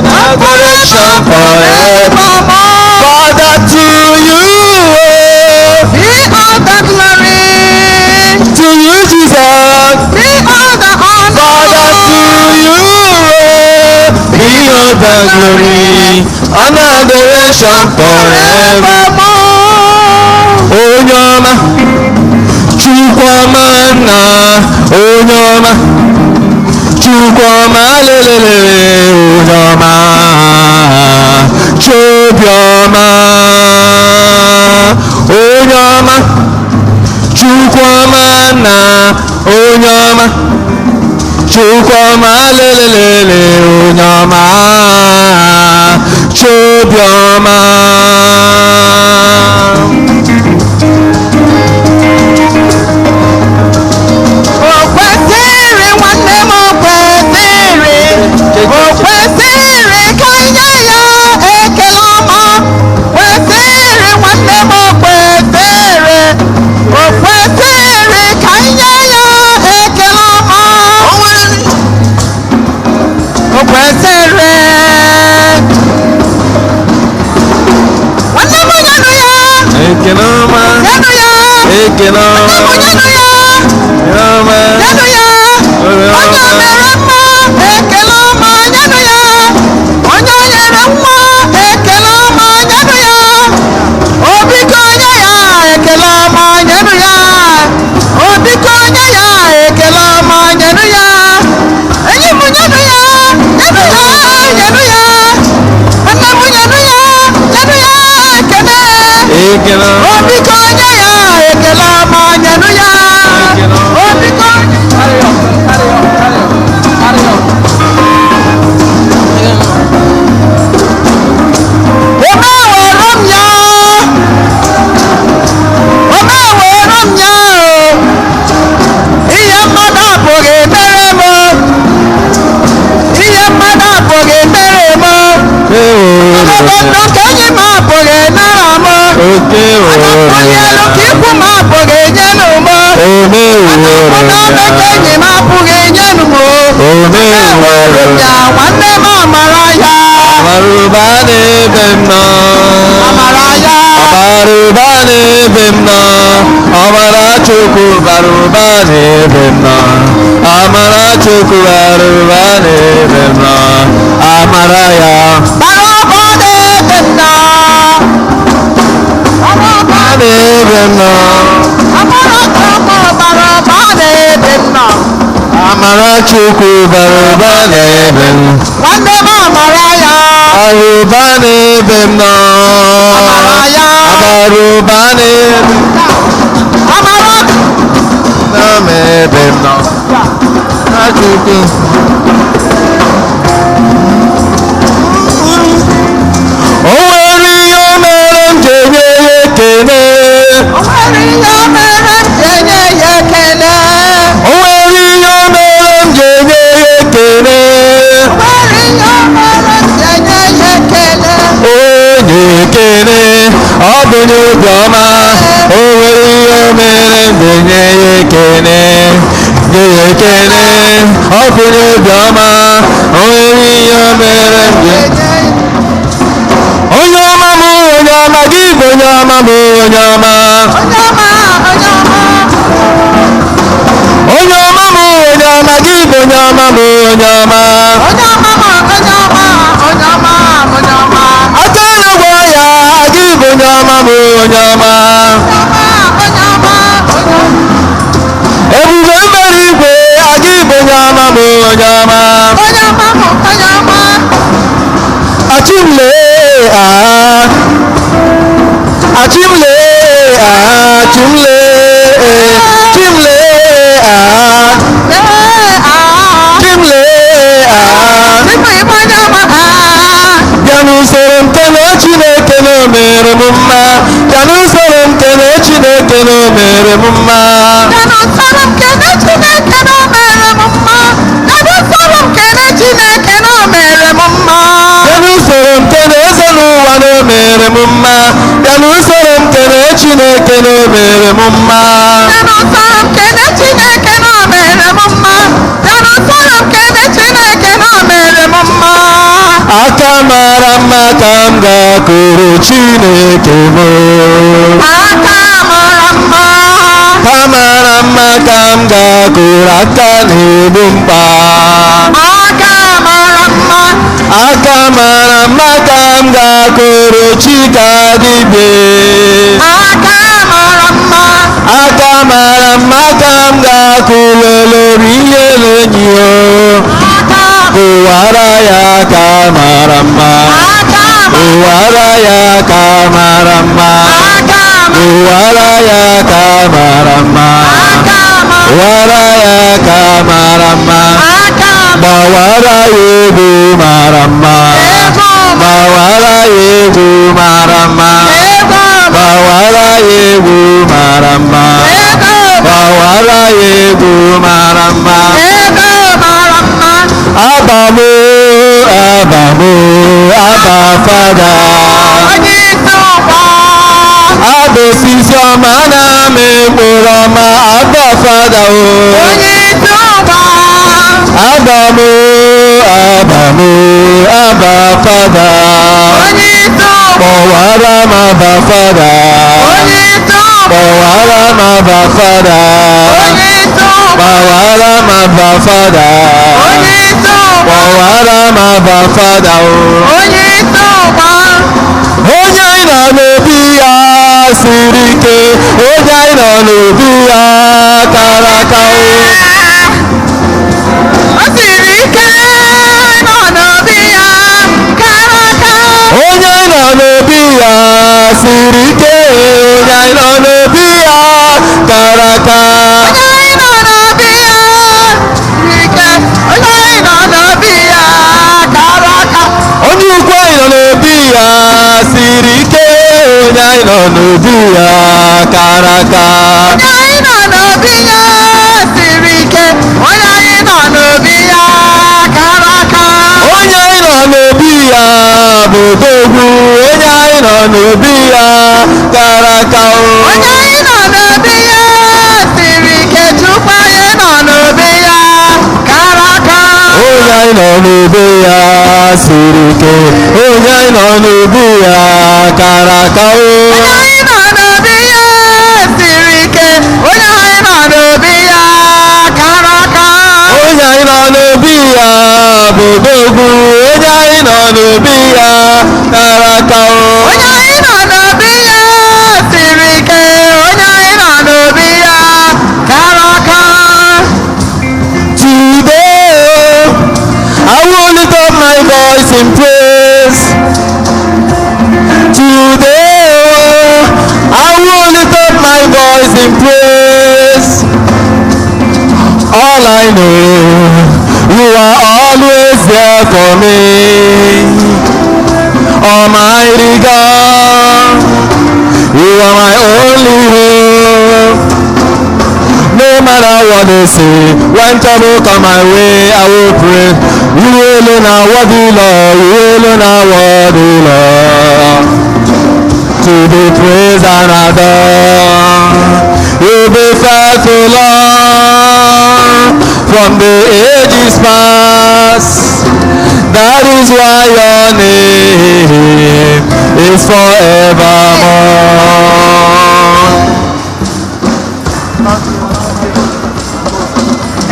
adoration forevermore. Father, to you, be all the glory, to you, Jesus. be all the honor, Father, to you, be all the glory and adoration forever. Onyoma, Chukwama na, Onyoma, Chukwama lelele, Onyoma, Chobioma, Onyoma, Chukwama na, Onyoma, Chukwama lelele, Onyoma, Chobioma. okwesịrị nwanne m okwesịrị, okwesịrị ka nye ya ekele ọma, kwesịrị nwanne m okwesịrị, okwesịrị ka nye ya ekele ọma, okwesịrị nwanne m nyenụ ya, Ekenoma, nyenụ ya, Ekenoma, nwanne m nyenụ ya, Ekenoma, nyenụ ya, onye o mere mma ekele ọma nyenụ ya, onye o nyere nwa ekele ọma nyenụ ya, obiko nye ya ekele ọma nyenụ ya, obiko nye ya ekele ọma nyenụ ya, enyi m nyenụ ya, nyenụ ya, nyenụ ya, nwanne m nyenụ ya, nyenụ ya ekele, Ekenoma. obiko nye ya ekele ọma nyenụ ya, obiko omeworo m ya, omeworo m ya o, ihe mmadụ apụghị mere m, ihe mmadụ apụghị mere m, Ewo Ọnọdụ nke enyi m apụghị nara m. Onye elu ka ikwu m apụghị nyenu m. Ọnọdụ n'obe ka enyi m apụghị nyenu m. Ya nwanne m amara ya. Amaruba n'ebe m nọ. Amara ya. Amaruba n'ebe m nọ. Amara Chukwu bara ụba n'ebe m nọ. Amara Chukwu bara ụba n'ebe m nọ. Amara ya. Bara ụba n'ebe m nọ. Ụba n'ebe m nọ. Amara Chukwu bara ụba n'ebe m nọ. Amara Chukwu bara ụba n'ebe m nọ. Nwanne m amara ya. Aruba n'ebe m nọ. Amara ya. Abaruba n'ebe m nọ. Amara N'ebe m nọ. Chukwu. O nwere ihe o mere m ji enye ya ekele. O nwere ihe o mere m ji enye ya ekele. O nwere ihe o mere m ji enye ya ekele. O nwere ihe o mere m ji enye ya ekele. Onye ekele, ọ bụ onye obiọma. O nwere ihe o mere m ji enye ya ekele. Nye ya ekele, ọ bụ onye obiọma. O nwere ihe o mere m ji onye ọma m onye ọma gị bụ onye ọma m onye ọma. Onye ọma, onye ọma. Onye ọma m onye ọma gị bụ onye ọma m onye ọma. Onye ọma, onye ọma, onye ọma, onye ọma. Aka na-agwọ ya gị bụ onye ọma m onye ọma. Onye ọma, onye ọma. Ebube mbara igwe gị bụ onye ọma m onye ọma. Onye ọma, onye ọma. Achimle achimle achimle chimle chimle bịa n'usoro nke na Chineke na o mere m mma. Bịa n'usoro nke na Chineke na o mere m mma. Bịa n'usoro nke na eze n'ụwa na o mere m mma. Bịa n'usoro nke na Chineke na o mere m mma. Aka mara mma ka m ga-akụrụ Chineke m. Aka mara mma ka m ga-akụrụ aka na-egbu mkpa. Aka mara mma ka m ga-akụrụ Chika dibịa. Aka mara mma ka m ga-akụrụ olori ihe n'enyi o. Kụwara ya aka mara mma. Kụwara ya aka mara mma. Kụwara ya aka mara mma. Kụwara ya aka mara mma. Gbawara ya egwu mara mma. Gbawara ya egwu mara mma. Gbawara ya egwu mara mma. Gbawara ya egwu mara mma. Abamu, abamu, aba fada. Abosisi ọma na-amị mkpụrụ ọma, aba fada o. Abamu, abamu, aba fada. Kpọwara m aba fada. Kpọwara m aba fada. Kpọwara m aba fada. Kpọwara m aba fada o. Onye anyị nọ n'obi ya siri ike. Onye anyị nọ n'obi ya kara aka o. Onye anyị nọ n'obi ya siri ike. Onye anyị nọ n'obi ya kara aka. Onye ukwu anyị nọ n'obi ya siri ike. Onye anyị nọ n'obi ya kara aka. Onye anyị nọ n'obi ya bụ odogwu. n'obi ya gara aka o. Onye anyị nọ n'obi ya siri ike, Chukwu anyị nọ n'obi ya kara aka. Onye anyị nọ n'obi ya siri ike, onye anyị nọ n'obi ya gara aka o. Onye anyị nọ n'obi ya siri ike, onye anyị nọ n'obi ya kara aka. Onye anyị nọ n'obi ya bụ odogwu, onye anyị nọ n'obi ya gara aka o. Onye anyị nọ n'obi ya siri ike, onye anyị nọ n'obi ya kara aka. Today, I will lift up my voice in praise. Today, I will lift up my voice in praise. All I know, you are always there for me. Almighty God, you are my only hope. No matter what they say, when trouble come my way, I will pray. You alone are worthy, Lord. You alone are worthy, Lord, to be praised and adored. You be faithful, Lord, from the ages past. That is why your name is forevermore.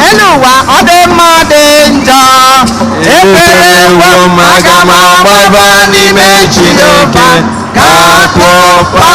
Elu ụwa ọ dị mma dị njọ, ekpere ngwa aga m agbaba n'ime Chineke ga-akpọ ọkpa.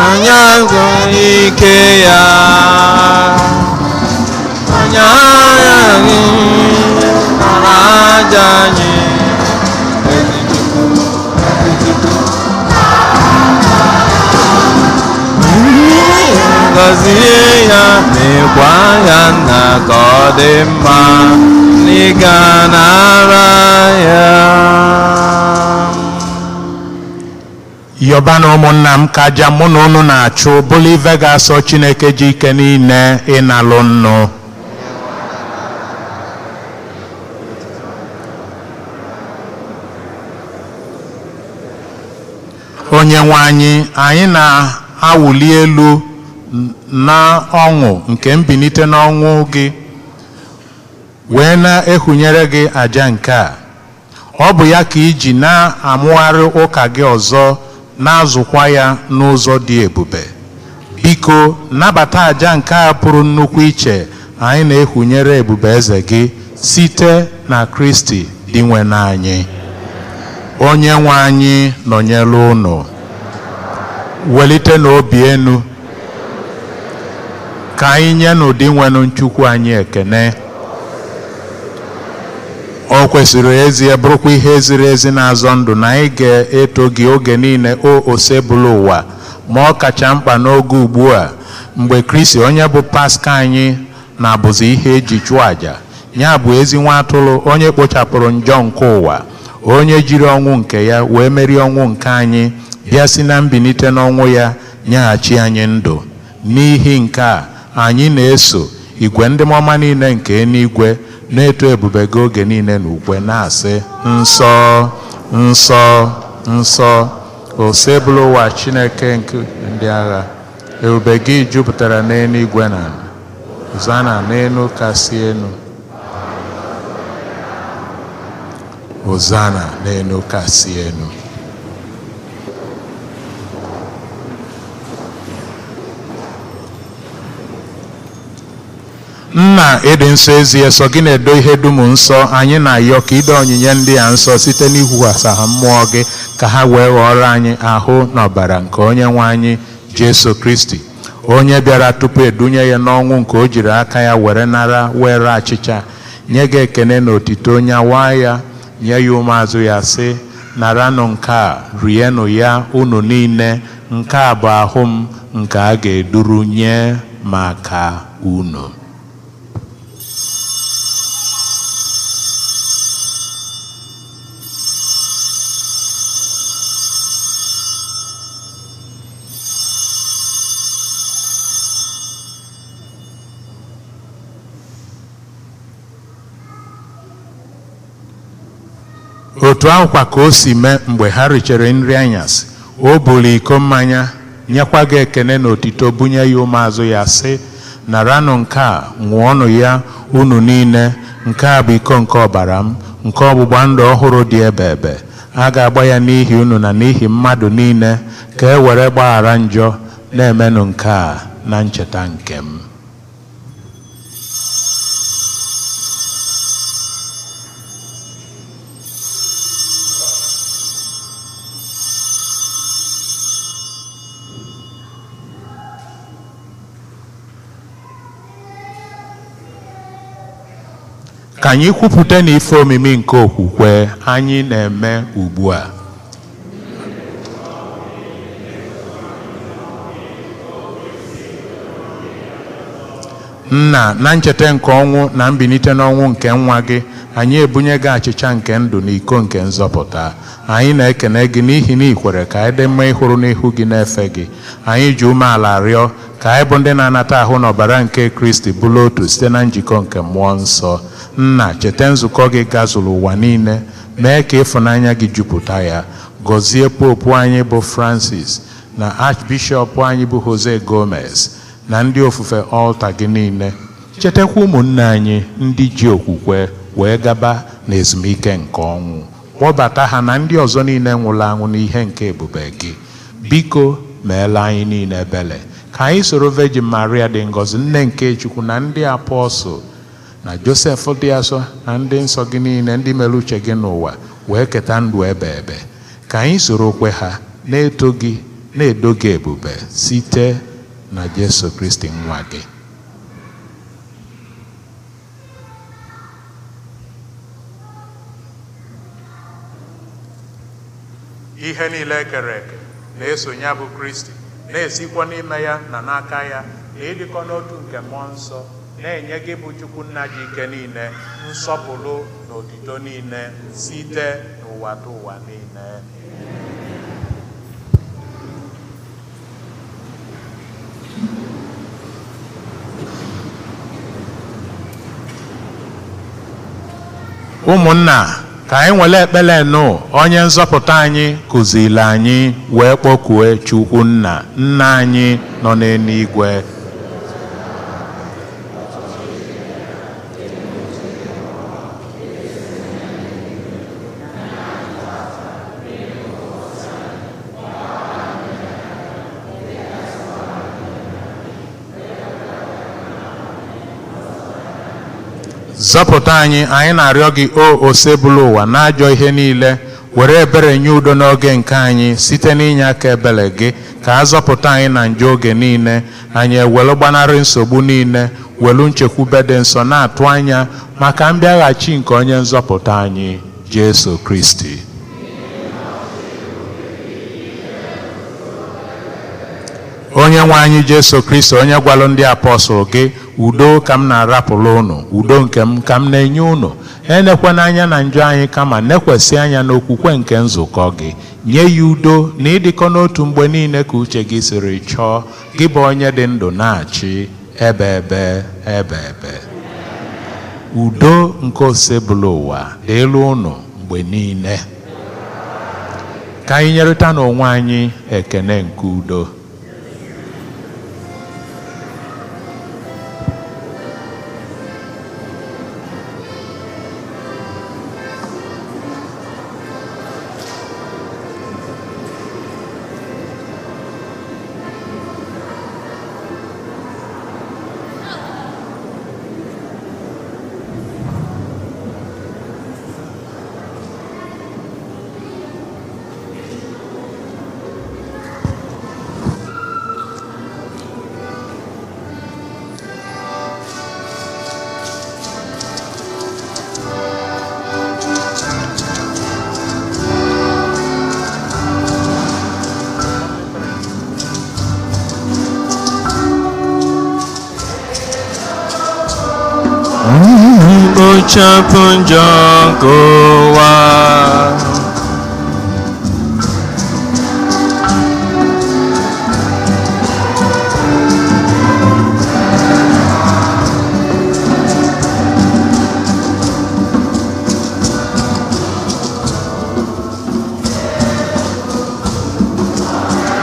Onyango ike ya, onyango naraja anyị, gọzie ya mekwa ya nna ka ọ dị mma, n'ịga nara ya. Yọba na ụmụnna m ka aja mụ na unu na-achụ bụrụ ife ga-asọ Chineke ji ike niile ịnalụ nnụ. Onyenwe anyị, anyị na-awụli elu na ọṅụ nke mbilite n'ọnwụ gị wee na-ehunyere gị aja nke a. Ọ bụ ya ka iji na-amụgharị ụka gị ọzọ, na-azụkwa ya n'ụzọ dị ebube. Biko nabata aja nke a pụrụ nnukwu iche anyị na-ehunyere ebube eze gị site na Kristi dị nwe n'anyị. Onyenwe anyị nọnyere unu. Welite n'obi enu ka anyị nye n'ụdị nwenụ Chukwu anyị ekene. O kwesịrị ezie bụrụkwa ihe ziri ezi na-azọ ndụ na anyị ga-eto gị oge niile, o osebụlụ ụwa, ma ọ kacha mkpa n'oge ugbu a mgbe Kristi onye bụ Paska anyị na-abụzi ihe eji chụọ àjà, ya bụ ezi nwa atụrụ onye kpochapụrụ njọ nke ụwa, onye jiri ọnwụ nke ya wee merie ọnwụ nke anyị, bịa si na mbilite n'ọnwụ ya nyeghachi anyị ndụ. N'ihi nke a, anyị na-eso igwe ndị ọma niile nke eluigwe na-eto ebube gị oge niile n'ukwe na-asị, nsọ nsọ nsọ, osebụlụ ụwa Chineke nke ndị agha, ebube gị jupụtara n'eluigwe na Hozana n'elu kasị elu, Hozana n'elu kasị elu. nna ịdị nsọ ezie sọ gị na-edo ihe dum nsọ anyị na-ayọ ka ide onyinye ndị a nsọ site n'ikwukwasa ha mmụọ gị ka ha wee ghọrọ anyị ahụ na ọbara nke onye nwe anyị Jesu Kristi onye bịara tupu edunye ya n'ọnwụ nke o jiri aka ya were nara were achịcha nye gị ekene na otito onye waa ya nye ya ụmụazụ ya sị naranụ nke a rienụ ya unu niile nke a bụ ahụ m nke a ga-eduru nye maka unu. otu ahụkwa ka o si mee mgbe ha richara nri anyasị o buru iko mmanya nyekwa gị ekene na otito bunye ya ụmụazụ ya sị naranụ nke a ṅụọnụ ya unu niile nke a bụ iko nke ọbara m nke ọgbụgba ndụ ọhụrụ dị ebe ebe a ga-agba ya n'ihi unu na n'ihi mmadụ niile ka e were gbaghara njọ na-emenụ nke a na ncheta nke m. Ka anyị kwupụta na ife omimi nke okwukwe anyị na-eme ugbu a. Nna, na ncheta nke ọnwụ na mbilite n'ọnwụ nke nwa gị anyị ebunye gị achịcha nke ndụ na iko nke nzọpụta. Anyị na-ekene gị n'ihi na ikwere ka anyị dị mma ịhụrụ n'ihu gị na-efe gị. Anyị ji umeala rịọ ka anyị bụ ndị na-anata ahụ n'ọbara nke Kristi bụrụ otu site na njikọ nke mmụọ nsọ. Nna, cheta nzukọ gị gazuru ụwa niile mee ka ịfụnanya gị jupụta ya. Gọzie popu anyị bụ Francis na Archbishop anyị bụ Jose Gomez na ndị ofufe ọlta gị niile. Chetakwa ụmụnne anyị ndị ji okwukwe wee gaba na ezumike nke ọnwụ. Kpọbata ha na ndị ọzọ niile nwụrụ anwụ n'ihe nke ebube gị. Biko meela anyị niile ebere ka anyị soro Virgin Maria dị ngọzi nne nke Chukwu na ndị apọstụl na Joseph dị asọ na ndị nsọ gị niile ndị mere uche gị n'ụwa wee keta ndụ ebe ebe. Ka anyị soro kwe ha na-eto gị na-edo gị ebube site na Jesu Kristi nwa gị. Ihe niile kere eke na-esonye bụ Kristi na-esikwa n'ime ya na n'aka ya na ịdịkọ n'otu nke mmụọ nsọ na-enye gị bụ Chukwu nna ji ike niile nsọpụrụ na otito niile site n'ụwa dị ụwa niile. Ụmụnna, ka anyị nwere ekpere nụ onye nzọpụta anyị kụziri anyị wee kpọkue Chukwu nna nna anyị nọ n'eluigwe. Zọpụta anyị na-arịọ gị o osebụlụ ụwa n'ajọ ihe niile were ebere nye udo n'oge nke anyị site n'inye aka ebere gị ka a zọpụta anyị na njọ oge niile anyị ewelu gbanarị nsogbu niile welu nchekwube dị nsọ na-atụ anya maka mbịaghachi nke onye nzọpụta anyị Jesu Kristi. Onye nwe anyị Jesu Kristi onye gwalụ ndị apọstụl gị udo ka m na-arapụrụ unu udo nke m ka m na-enye unu enekwana anya na njọ anyị kama nekwesị anya n'okwukwe nke nzukọ gị nye ya udo na ịdịkọ n'otu mgbe niile ka uche gị siri chọọ gị bụ onye dị ndụ na-achị ebe ebe. Udo nke osebụlụ ụwa dị elu unu mgbe niile. Ka anyị nyerịta n'onwe anyị ekene nke udo. na-ehichapụ njọ nke ụwa.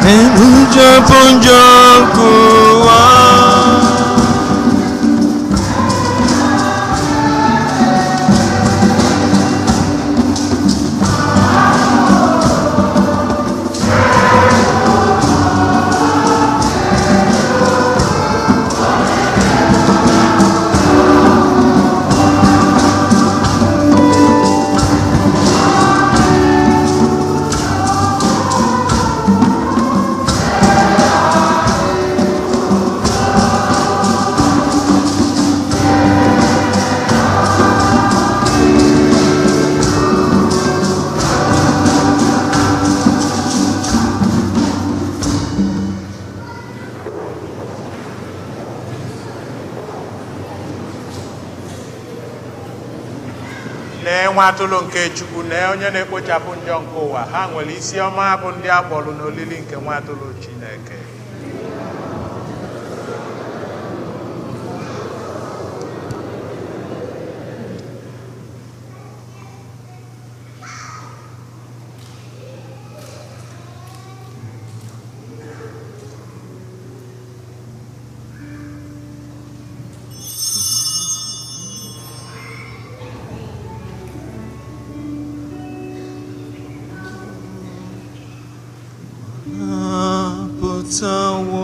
Na-ehichapụ njọ nke ụwa. Lee nwa atụrụ nke Chukwu, lee onye na-ekpochapụ njọ nke ụwa. Ha nwere isi ọma bụ ndị a kpọrọ n'olili nke nwa atụrụ Chineke. Apụtawo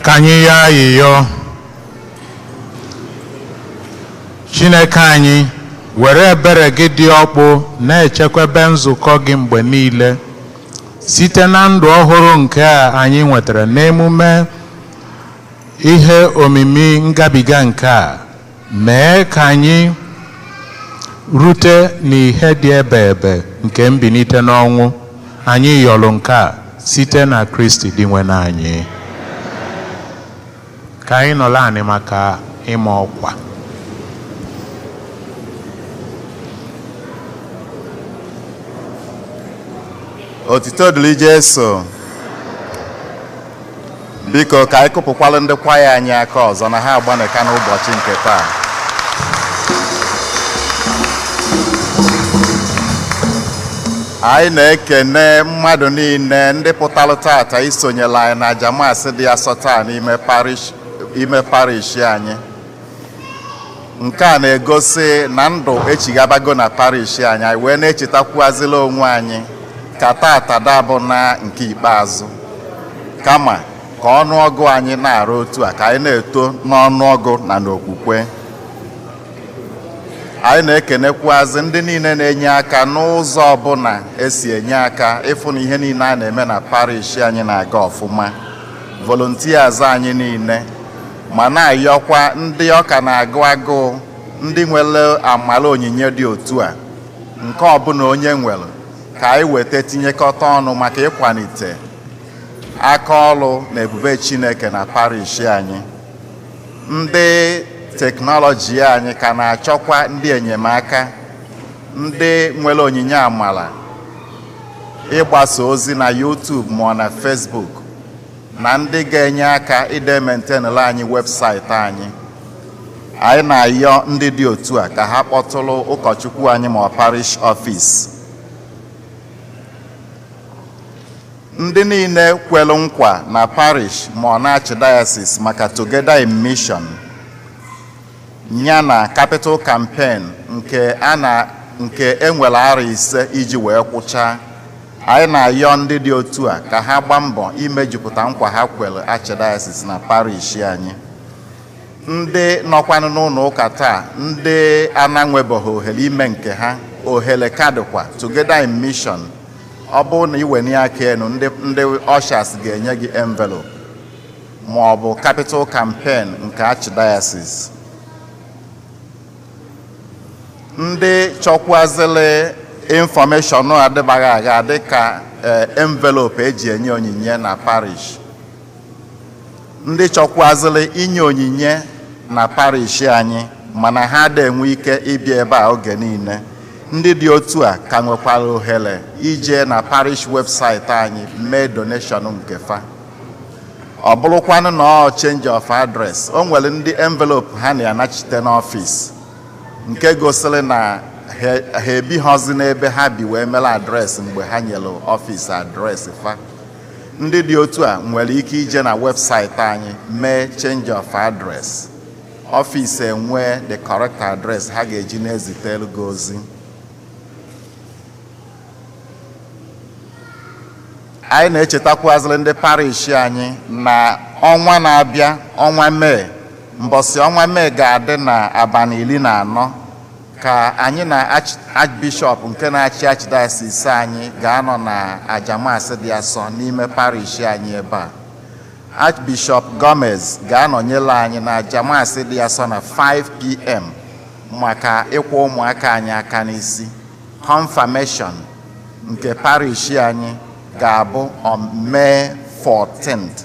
Ka anyị yọọ ayịyọ. Chineke anyị, were ebere gị dị ọkpụ na-echekwebe nzukọ gị mgbe niile site na ndụ ọhụrụ nke a anyị nwetara n'emume ihe omimi ngabiga nke a. Mee ka anyị rute n'ihe dị ebe nke mbilite n'ọnwụ. Anyị yọrọ nke a site na Kristi dị nwe anyị. Ka anyị nọrọ anyị maka ịma ọkwa. Otito dịrị Jesu. Biko ka anyị kụpụkwala ndị kwaya anyị aka ọzọ na ha agbanịka n'ụbọchị nke taa. Anyị na-ekene mmadụ niile ndị pụtara tata isonyela anyị na jamasị dị asọ taa n'ime parish anyị. Nke a na-egosi na ndụ echigabago na parish anyị, anyị wee na-echetakwuazila onwe anyị ka tata dabụ na nke ikpeazụ, kama ka ọnụọgụ anyị na-arụ otu a, ka anyị na-eto n'ọnụọgụ na n'okwukwe. Anyị na-ekenekwuazị ndị niile na-enye aka n'ụzọ ọbụla esi enye aka ịfụ na ihe niile a na-eme na parish anyị na-aga ọfụma. Volunteers anyị niile, ma na-ayọkwa ndị ọka na-agụ agụụ, ndị nwere amala onyinye dị otu a, nke ọbụla onye nwere, ka anyị weta tinyekọta ọnụ maka ịkwalite aka ọrụ na ebube Chineke na parish anyị. Ndị teknọlọji anyị ka na-achọkwa ndị enyemaka, ndị nwere onyinye amala ịgbasa ozi na YouTube ma ọ na Facebook, na ndị ga-enye aka ide mentenụlụ anyị webụsaịtị anyị. Anyị na-ayọ ndị dị otu a ka ha kpọtụrụ ụkọchukwu anyị ma ọ parish office. Ndị niile kwelu nkwa na parish ma ọ na archdiocese maka Together in Mission ya na capital campaign nke enwere ara ise iji wee kwụchaa. Anyị na-ayọ ndị dị otu a ka ha gbaa mbọ imejupụta nkwa ha kwere archdiocese na parish anyị. Ndị nọkwanụ n'ụlọ ụka taa, ndị ananweboghi ohere ime nke ha, ohere ka dịkwa. Together in Mission, ọ bụrụ na iwenye aka enu, ndị ushers ga-enye gị envelope ma ọ bụ capital campaign nke archdiocese. Ndị chọkwazịrị information adịbaghị aga dịka envelope eji enye onyinye na parish, ndị chọkwazịrị inye onyinye na parish anyị mana ha ada enwe ike ịbịa ebe a oge niile, ndị dị otu a ka nwekwara ohere ije na parish webụsaịtị anyị mee donation nke fa. Ọ bụrụkwanụ na ọ change of address, o nwere ndị envelope ha na-anachite n'ọfịs nke gosiri na ha ebighọzi n'ebe ha bi wee mere adreesị mgbe ha nyere ọfịs adreesị fa. Ndị dị otu a nwere ike ije na webụsaịtị anyị mee change of address, ọfịs enwee the correct address ha ga-eji na-ezitelu gị ozi. Anyị na-echetakwazịrị ndị parish anyị na ọnwa na-abịa, ọnwa Mee, mbọsị ọnwa Mee ga-adị na abalị 14 ka anyị na Archbishop nke na-achị archdiocese anyị ga-anọ na ajamasị dị asọ n'ime parish anyị ebe a. Archbishop Gomez ga-anọnyere anyị na ajamasị dị asọ na 5 PM maka ịkwụ ụmụaka anyị aka n'isi. Confirmation nke parish anyị ga-abụ on May 14th,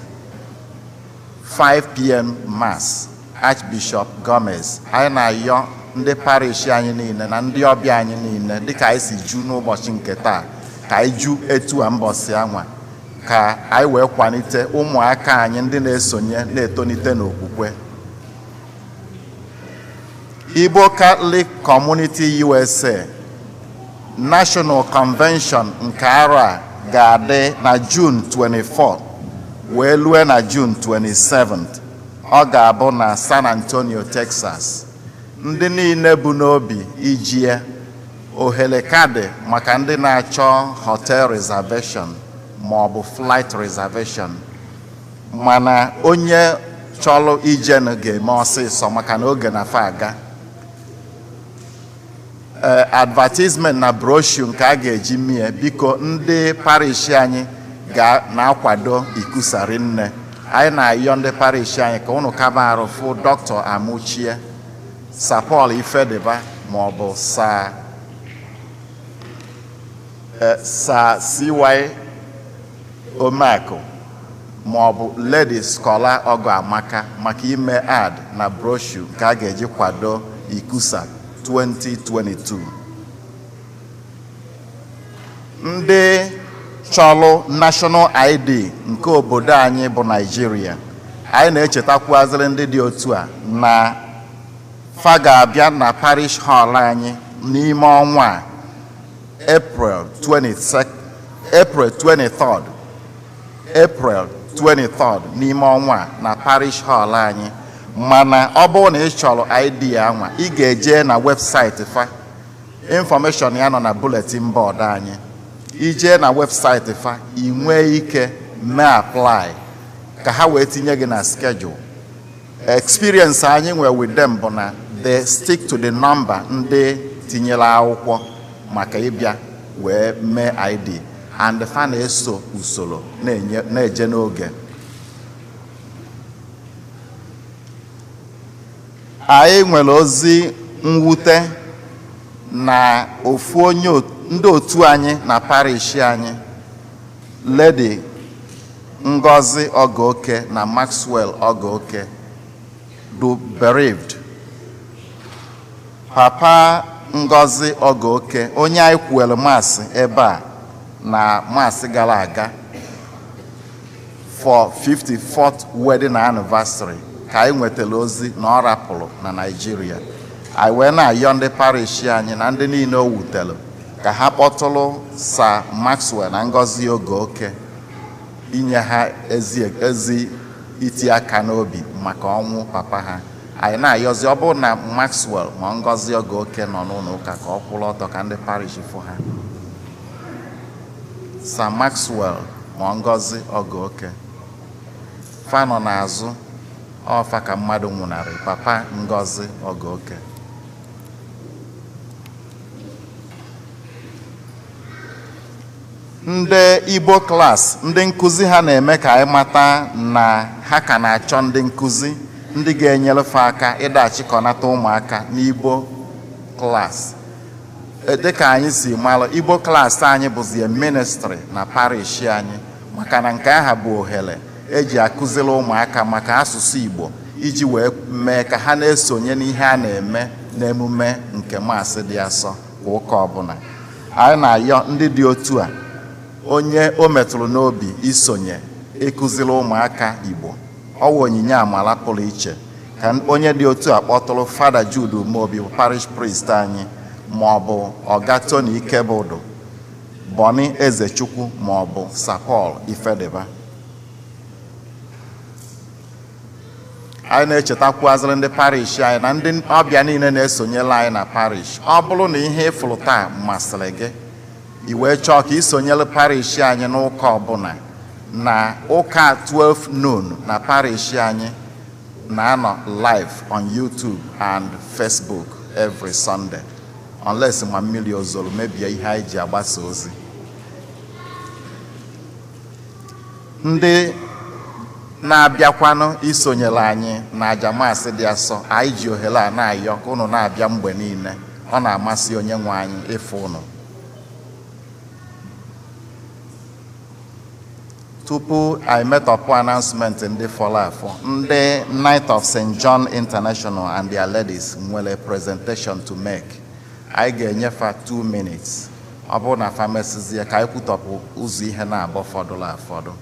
5 PM Mass. Archbishop Gomez. Anyị na-ayọ ndị parish anyị niile na ndị ọbịa anyị niile dịka anyị si ju n'ụbọchị nke taa, ka anyị ju etu a mbọsị anwa, ka anyị wee kwalite ụmụaka anyị ndị na-esonye na-etonite n'okwukwe. Igbo Catholic Community USA National Convention nke arọ a ga-adị na June 24 wee lue na June 27th. Ọ ga-abụ na San Antonio, Texas. Ndị niile bụ n'obi ijie, ohere kadị maka ndị na-achọ hotel reservation ma ọ bụ flight reservation. mana onye chọrọ ijenu ga-eme ọsịsọ maka na oge na fa aga. Advertisement na brochure nke a ga-eji mie biko ndị parish anyị na-akwado ikusari nne. Anyị na-ayọ ndị parish anyị ka unu kaba arụ fụ Dr. Amuchie, Sir Paul Ifediba maọbụ Sir C.Y. Omeakụ maọbụ Lady Scholar Ogo Amaka maka ime ad na brochure nke a ga-eji kwado ikusa 2022. Ndị chọrọ National ID nke obodo anyị bụ Nigeria, anyị na-echetakwaziri ndị dị otu a na fa ga-abịa na parish hall anyị n'ime ọnwa April 23rd n'ime ọnwa na parish hall anyị. Mana ọ bụrụ na ị chọrọ ID anwa, ị ga-eje na webụsaịtị fa, information ya nọ na bulletin board anyị. Ije na webụsaịtị fa, ị nwee ike mee apply ka ha wee tinye gị na schedule. Experience anyị nwere with them bụ na they stick to the number ndị tinyere akwụkwọ maka ịbịa wee mee ID, and fa na-eso usoro na-eje n'oge. Anyị nwere ozi mwute na ofu onye ndị otu anyị na parish anyị, Lady Ngozi Ogoke na Maxwell Ogoke, do bereaved. Papa Ngozi Ogoke, onye anyị kwuelu maasị ebe a na maasị gara aga for 54th wedding anniversary, ka anyị nwetara ozi na ọ rapụrụ na Nigeria. Anyị wee na-ayọ ndị parish anyị na ndị niile o wutere ka ha kpọtụrụ Sir Maxwell na Ngozi Ogoke inye ha ezi iti aka n'obi maka ọnwụ papa ha. Anyị na-ayọzi ọ bụrụ na Maxwell ma Ngozi Ogoke nọ n'ụlọ ụka ka ọ kwụrụ ọtọ ka ndị parish fụ ha. Sir Maxwell ma Ngozi Ogoke fa nọ n'azụ ọfa ka mmadụ nwụnarị papa Ngozi Ogoke. Ndị Igbo klas, ndị nkụzi ha na-eme ka anyị mata na ha ka na-achọ ndị nkụzi ndị ga-enyere fa aka ịdachịkọnata ụmụaka n'Igbo klas. Dịka anyị si malụ, Igbo klas anyị bụzi ministry na parish anyị, maka na nke aha bụ ohere eji akụziri ụmụaka maka asụsụ Igbo iji wee mee ka ha na-esonye n'ihe a na-eme n'emume nke maasị dị asọ kwa ụka ọbụla. Anyị na-ayọ ndị dị otu a, onye o metụrụ n'obi isonye ịkụziri ụmụaka Igbo, ọ wụ onyinye amala pụrụ iche ka onye dị otu a kpọtụrụ Fada Jude Umeobi bụ parish priest anyị, maọbụ Ọga Tony Ikebụdụ, Boni Ezechukwu maọbụ Sir Paul Ifediba. Anyị na-echetakwaziri ndị parish anyị na ndị ọbịa niile na-esonyela anyị na parish. Ọ bụrụ na ihe ịfụrụ taa masịrị gị, i wee chọọ ka isonyere parish anyị n'ụka ọbụla, na ụka 12 noon na parish anyị na-anọ live on YouTube and Facebook every Sunday, unless ma mmiri ozoro mebie ihe anyị ji agbasa ozi. Ndị na-abịakwanụ isonyere anyị na ajamasị dị asọ, anyị ji ohere a na-ayọ ka unu na-abịa mgbe niile. Ọ na-amasị onye nwe anyị ịfụ unu. Tupu anyị metọpụ announcement ndị fọrọ afọ, ndị Knight of St. John International and their ladies nwere presentation to make. Anyị ga-enyefe 2 minutes. Ọ bụrụ na famesizie ka anyị kwutọpụ ụzọ ihe na-abọ fọdụrụ afọdụ.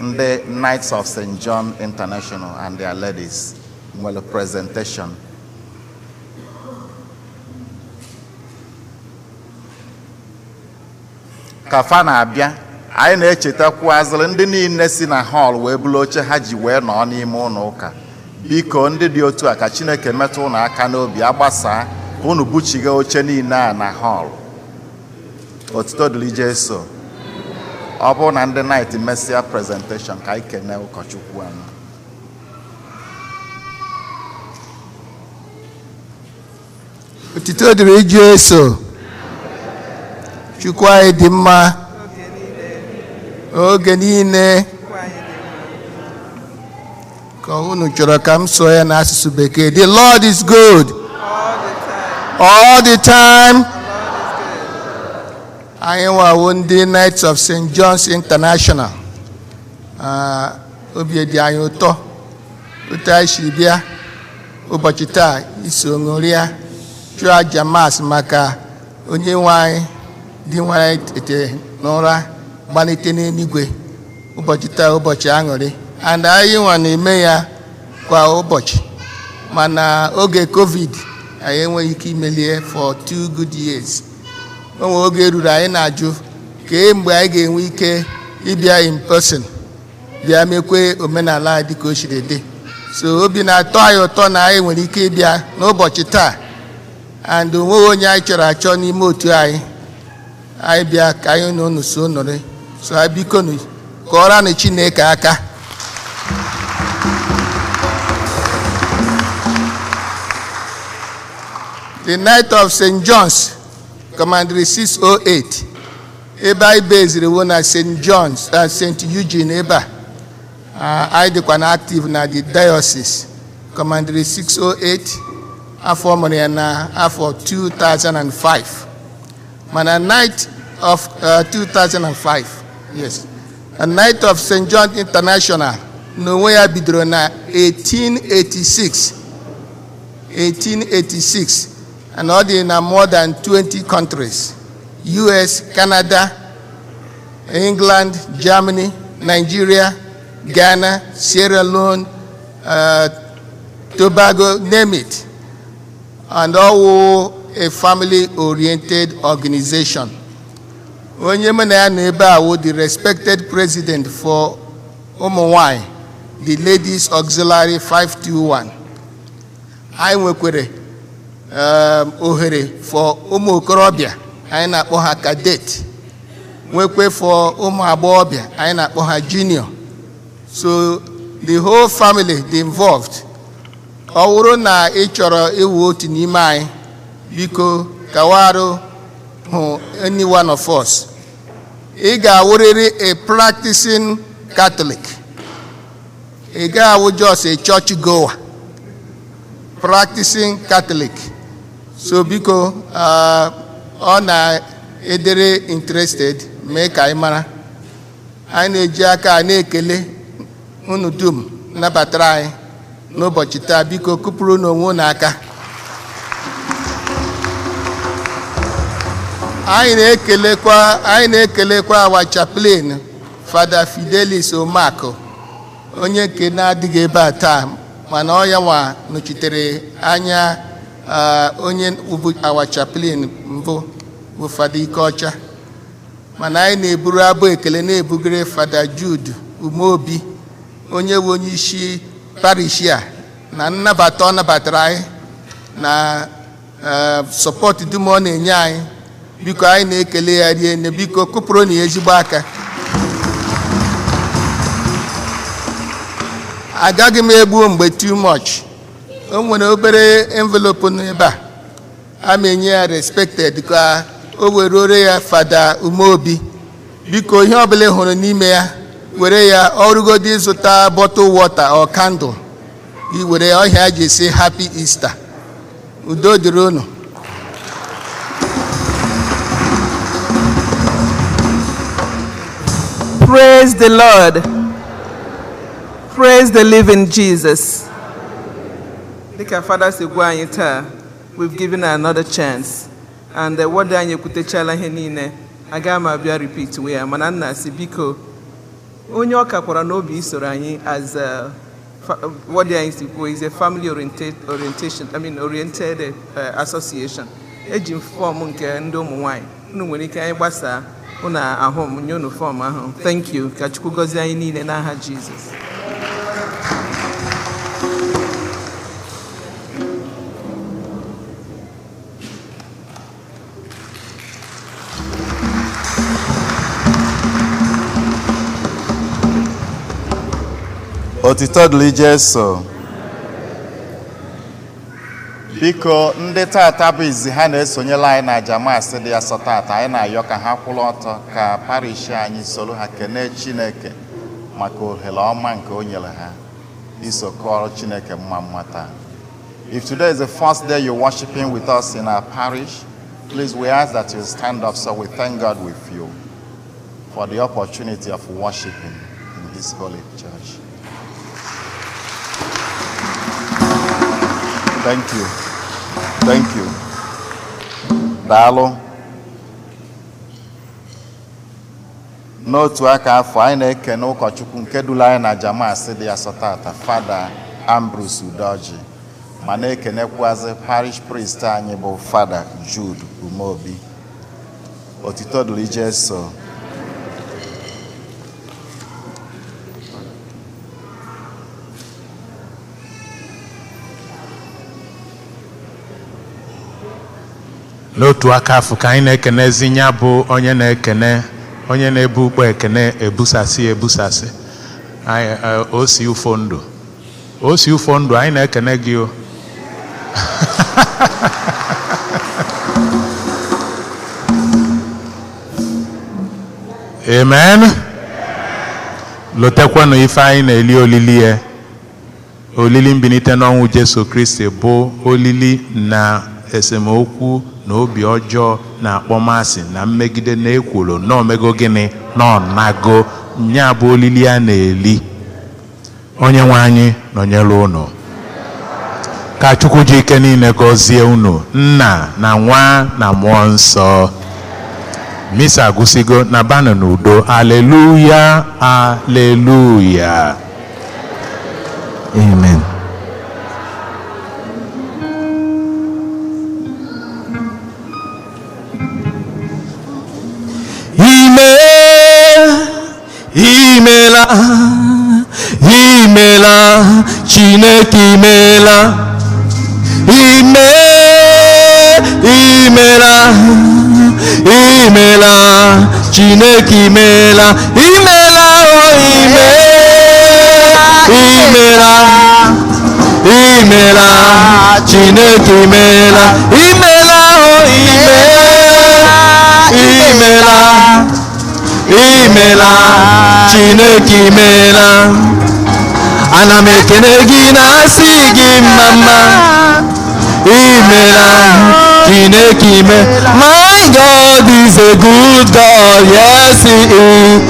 Ndị Knights of St. John International and their ladies nwere presentation. Ka fa na-abịa, anyị na-echetakwazịrị ndị niile si na hall wee bụrụ oche ha ji wee nọ n'ime ụlọ ụka. Biko ndị dị otu a ka Chineke metụ unu aka n'obi, agbasaa ka unu buchiga oche niile a na hall. Otuto dịrị Jesu. ọ bụ na ndị night mesia presentation ka anyị kene ụkọchukwu anyị. Otito dịrị Jesu. Chukwu anyị dị mma oge niile. Ka unu chọrọ ka m sụọ ya n'asụsụ Bekee. The Lord is good. All the time. Anyị nwawo ndị Knights of St. John's International. Obi dị anyị ụtọ. Otu anyị si bịa ụbọchị taa iso ṅụrịa chụọ aja maasị maka onye nwe anyị dị nwere ete n'ụra gbalite n'eluigwe. Ụbọchị taa ụbọchị aṅụrị. And anyị nwa na-eme ya kwa ụbọchị. Mana oge COVID anyị enweghị ike imelie for 2 good years. Onwe oge ruru anyị na-ajụ mgbe anyị ga-enwe ike ịbịa in person bịa mekwe omenala dị ka o siri dị. So obi na-atọ anyị ụtọ na anyị nwere ike ịbịa n'ụbọchị taa. And onweghị onye anyị chọrọ achọ n'ime otu anyị bịa ka anyị na unu so nọrị. So anyị biko kọọrọ na Chineke aka. The Knight of St. John's, Commandery 608, ebe anyị beziri wo na St. John's, St. Eugene ebe anyị dịkwa na active na the diocese, Commandery 608, afọ mụrụ ya na afọ 2005. Mana Knight of 2005, yes. A Knight of St. John International, n'onwe ya bidoro na 1886. And all in more than 20 countries, US, Canada, England, Germany, Nigeria, Ghana, Sierra Leone, Tobago, name it. And all a family-oriented organization. Onye mena ya neba wo the respected president for Omowai, the Ladies Auxiliary 521. I nwekwere ohere for ụmụ okorobịa anyị na-akpọ ha cadet, nwekwe for ụmụ agbọghọbịa anyị na-akpọ ha junior. So the whole family dị involved. Ọ wụrụ na ị chọrọ iwu otu n'ime anyị, biko kawarụ hụ any one of us. Ị ga-awụrịrị a practicing Catholic. Ị ga-awụ just a church goer, practicing Catholic. So biko ọ na-edere interested mee ka anyị mara. Anyị na-eji aka na-ekele unu dum nabatara anyị n'ụbọchị taa. Biko kụpụrụ n'onwe n'aka. Anyị na-ekelekwa our chaplain Father Fidelis Omako, onye nke na-adịghị ebe a taa mana ọ ya nwa nọchitere anya onye our chaplain mbụ bụ Fada Ikeọcha. Mana anyị na-eburu abụ ekele na-ebugere Fada Jude Umeobi, onye bụ onye isi parish a, na nnabata ọ nabatara anyị na support dum ọ na-enye anyị. Biko anyị na-ekele ya rienne. Biko kụpụrụ na ezigbo aka. Agaghị m egbu mgbe too much. O nwere obere envelope n'ebe a ma-enye ya respected ka o were ya Fada Umeobi. Biko ihe ọbụla hụrụ n'ime ya were ya, ọrụgodi ịzụta bottle water or candle, i were ya ọhịa ji esi Happy Easter. Udo dịrị unu. Praise the Lord. Praise the living Jesus. Dịka Father si gwa anyị taa, we've given her another chance. And what anyị kwutechala ihe niile, aga m abịa repeat we ya, mana nna si biko onye ọ kakwara n'obi isoro anyị as what anyị si kwuo is a family oriented association. Eji fọm nke ndị ụmụ nwanyị. Unu nwere ike anyị gbasaa unu ahụ m nye unu fọm ahụ. Thank you. Ka Chukwu gọzie anyị niile n'aha Jesus. Otito dịrị Jesu. Biko ndị tata bụ izi ha na-esonyela anyị na jamasị dị asọ tata, anyị na-ayọ ka ha kwụrụ ọtọ ka parish anyị soro ha kene Chineke maka ohere ọma nke o nyere ha iso kọrọ Chineke mma mma taa. If today is the first day you're worshiping with us in our parish, please we ask that you stand up so we thank God with you for the opportunity of worshiping in His holy church. Thank you. Thank you. Daalụ. N'otu aka afọ anyị na-ekene ụkọchukwu nke dula anyị na jamasị dị asọ tata, Fada Ambrose Udoji, ma na-ekenekwazi parish priest anyị bụ Fada Jude Umobi. Otito dịrị Jesu. N'otu aka afọ ka anyị na-ekenezi ya bụ onye na-ekene, onye na-ebu ukpo ekene ebusasị anyị osi ufo ndụ anyị na-ekene gị o. Amen. Lotekwanụ ife anyị na-eli olili ya, olili mbilite n'ọnwụ Jesu Kristi bụ olili na esemokwu na obi ọjọọ na akpọmasị na mmegide na ekworo na omego gịnị na ọnago. Nya bụ olili a na-eli. Onye nwe anyị nọnyere unu. Ka Chukwu ji ike niile gọzie unu, Nna na Nwa na Mmụọ Nsọ. Misa agụsigo na banụ n'udo. Aleluya, aleluya. Amen. Imela Chineke imela. Imela Chineke imela. Imela Chineke imela. Imela Chineke imela. Ana m ekene gị na-asị gị mama. Imela Chineke imela. My God is a good God, yes He is.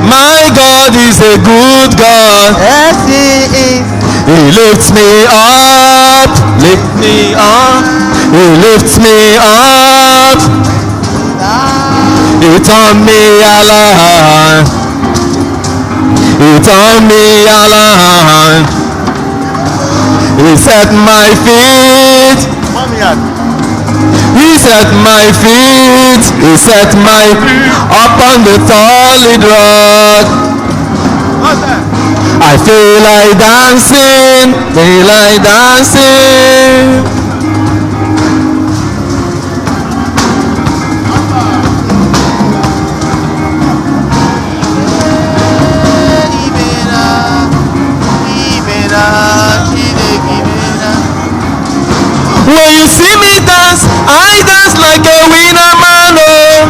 My God is a good God, Yes, He is. He lifts me up, lift me up. He lifts me up. He turned me alive. He turned me alive. He set my feet. He set my feet. He set my upon the solid rock. I feel like dancing. Feel like dancing. When you see me dance, I dance like a winner man. Oh.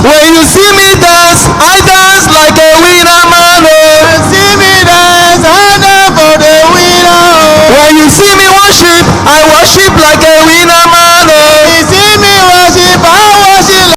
When you see me dance, I dance like a winner man. Oh.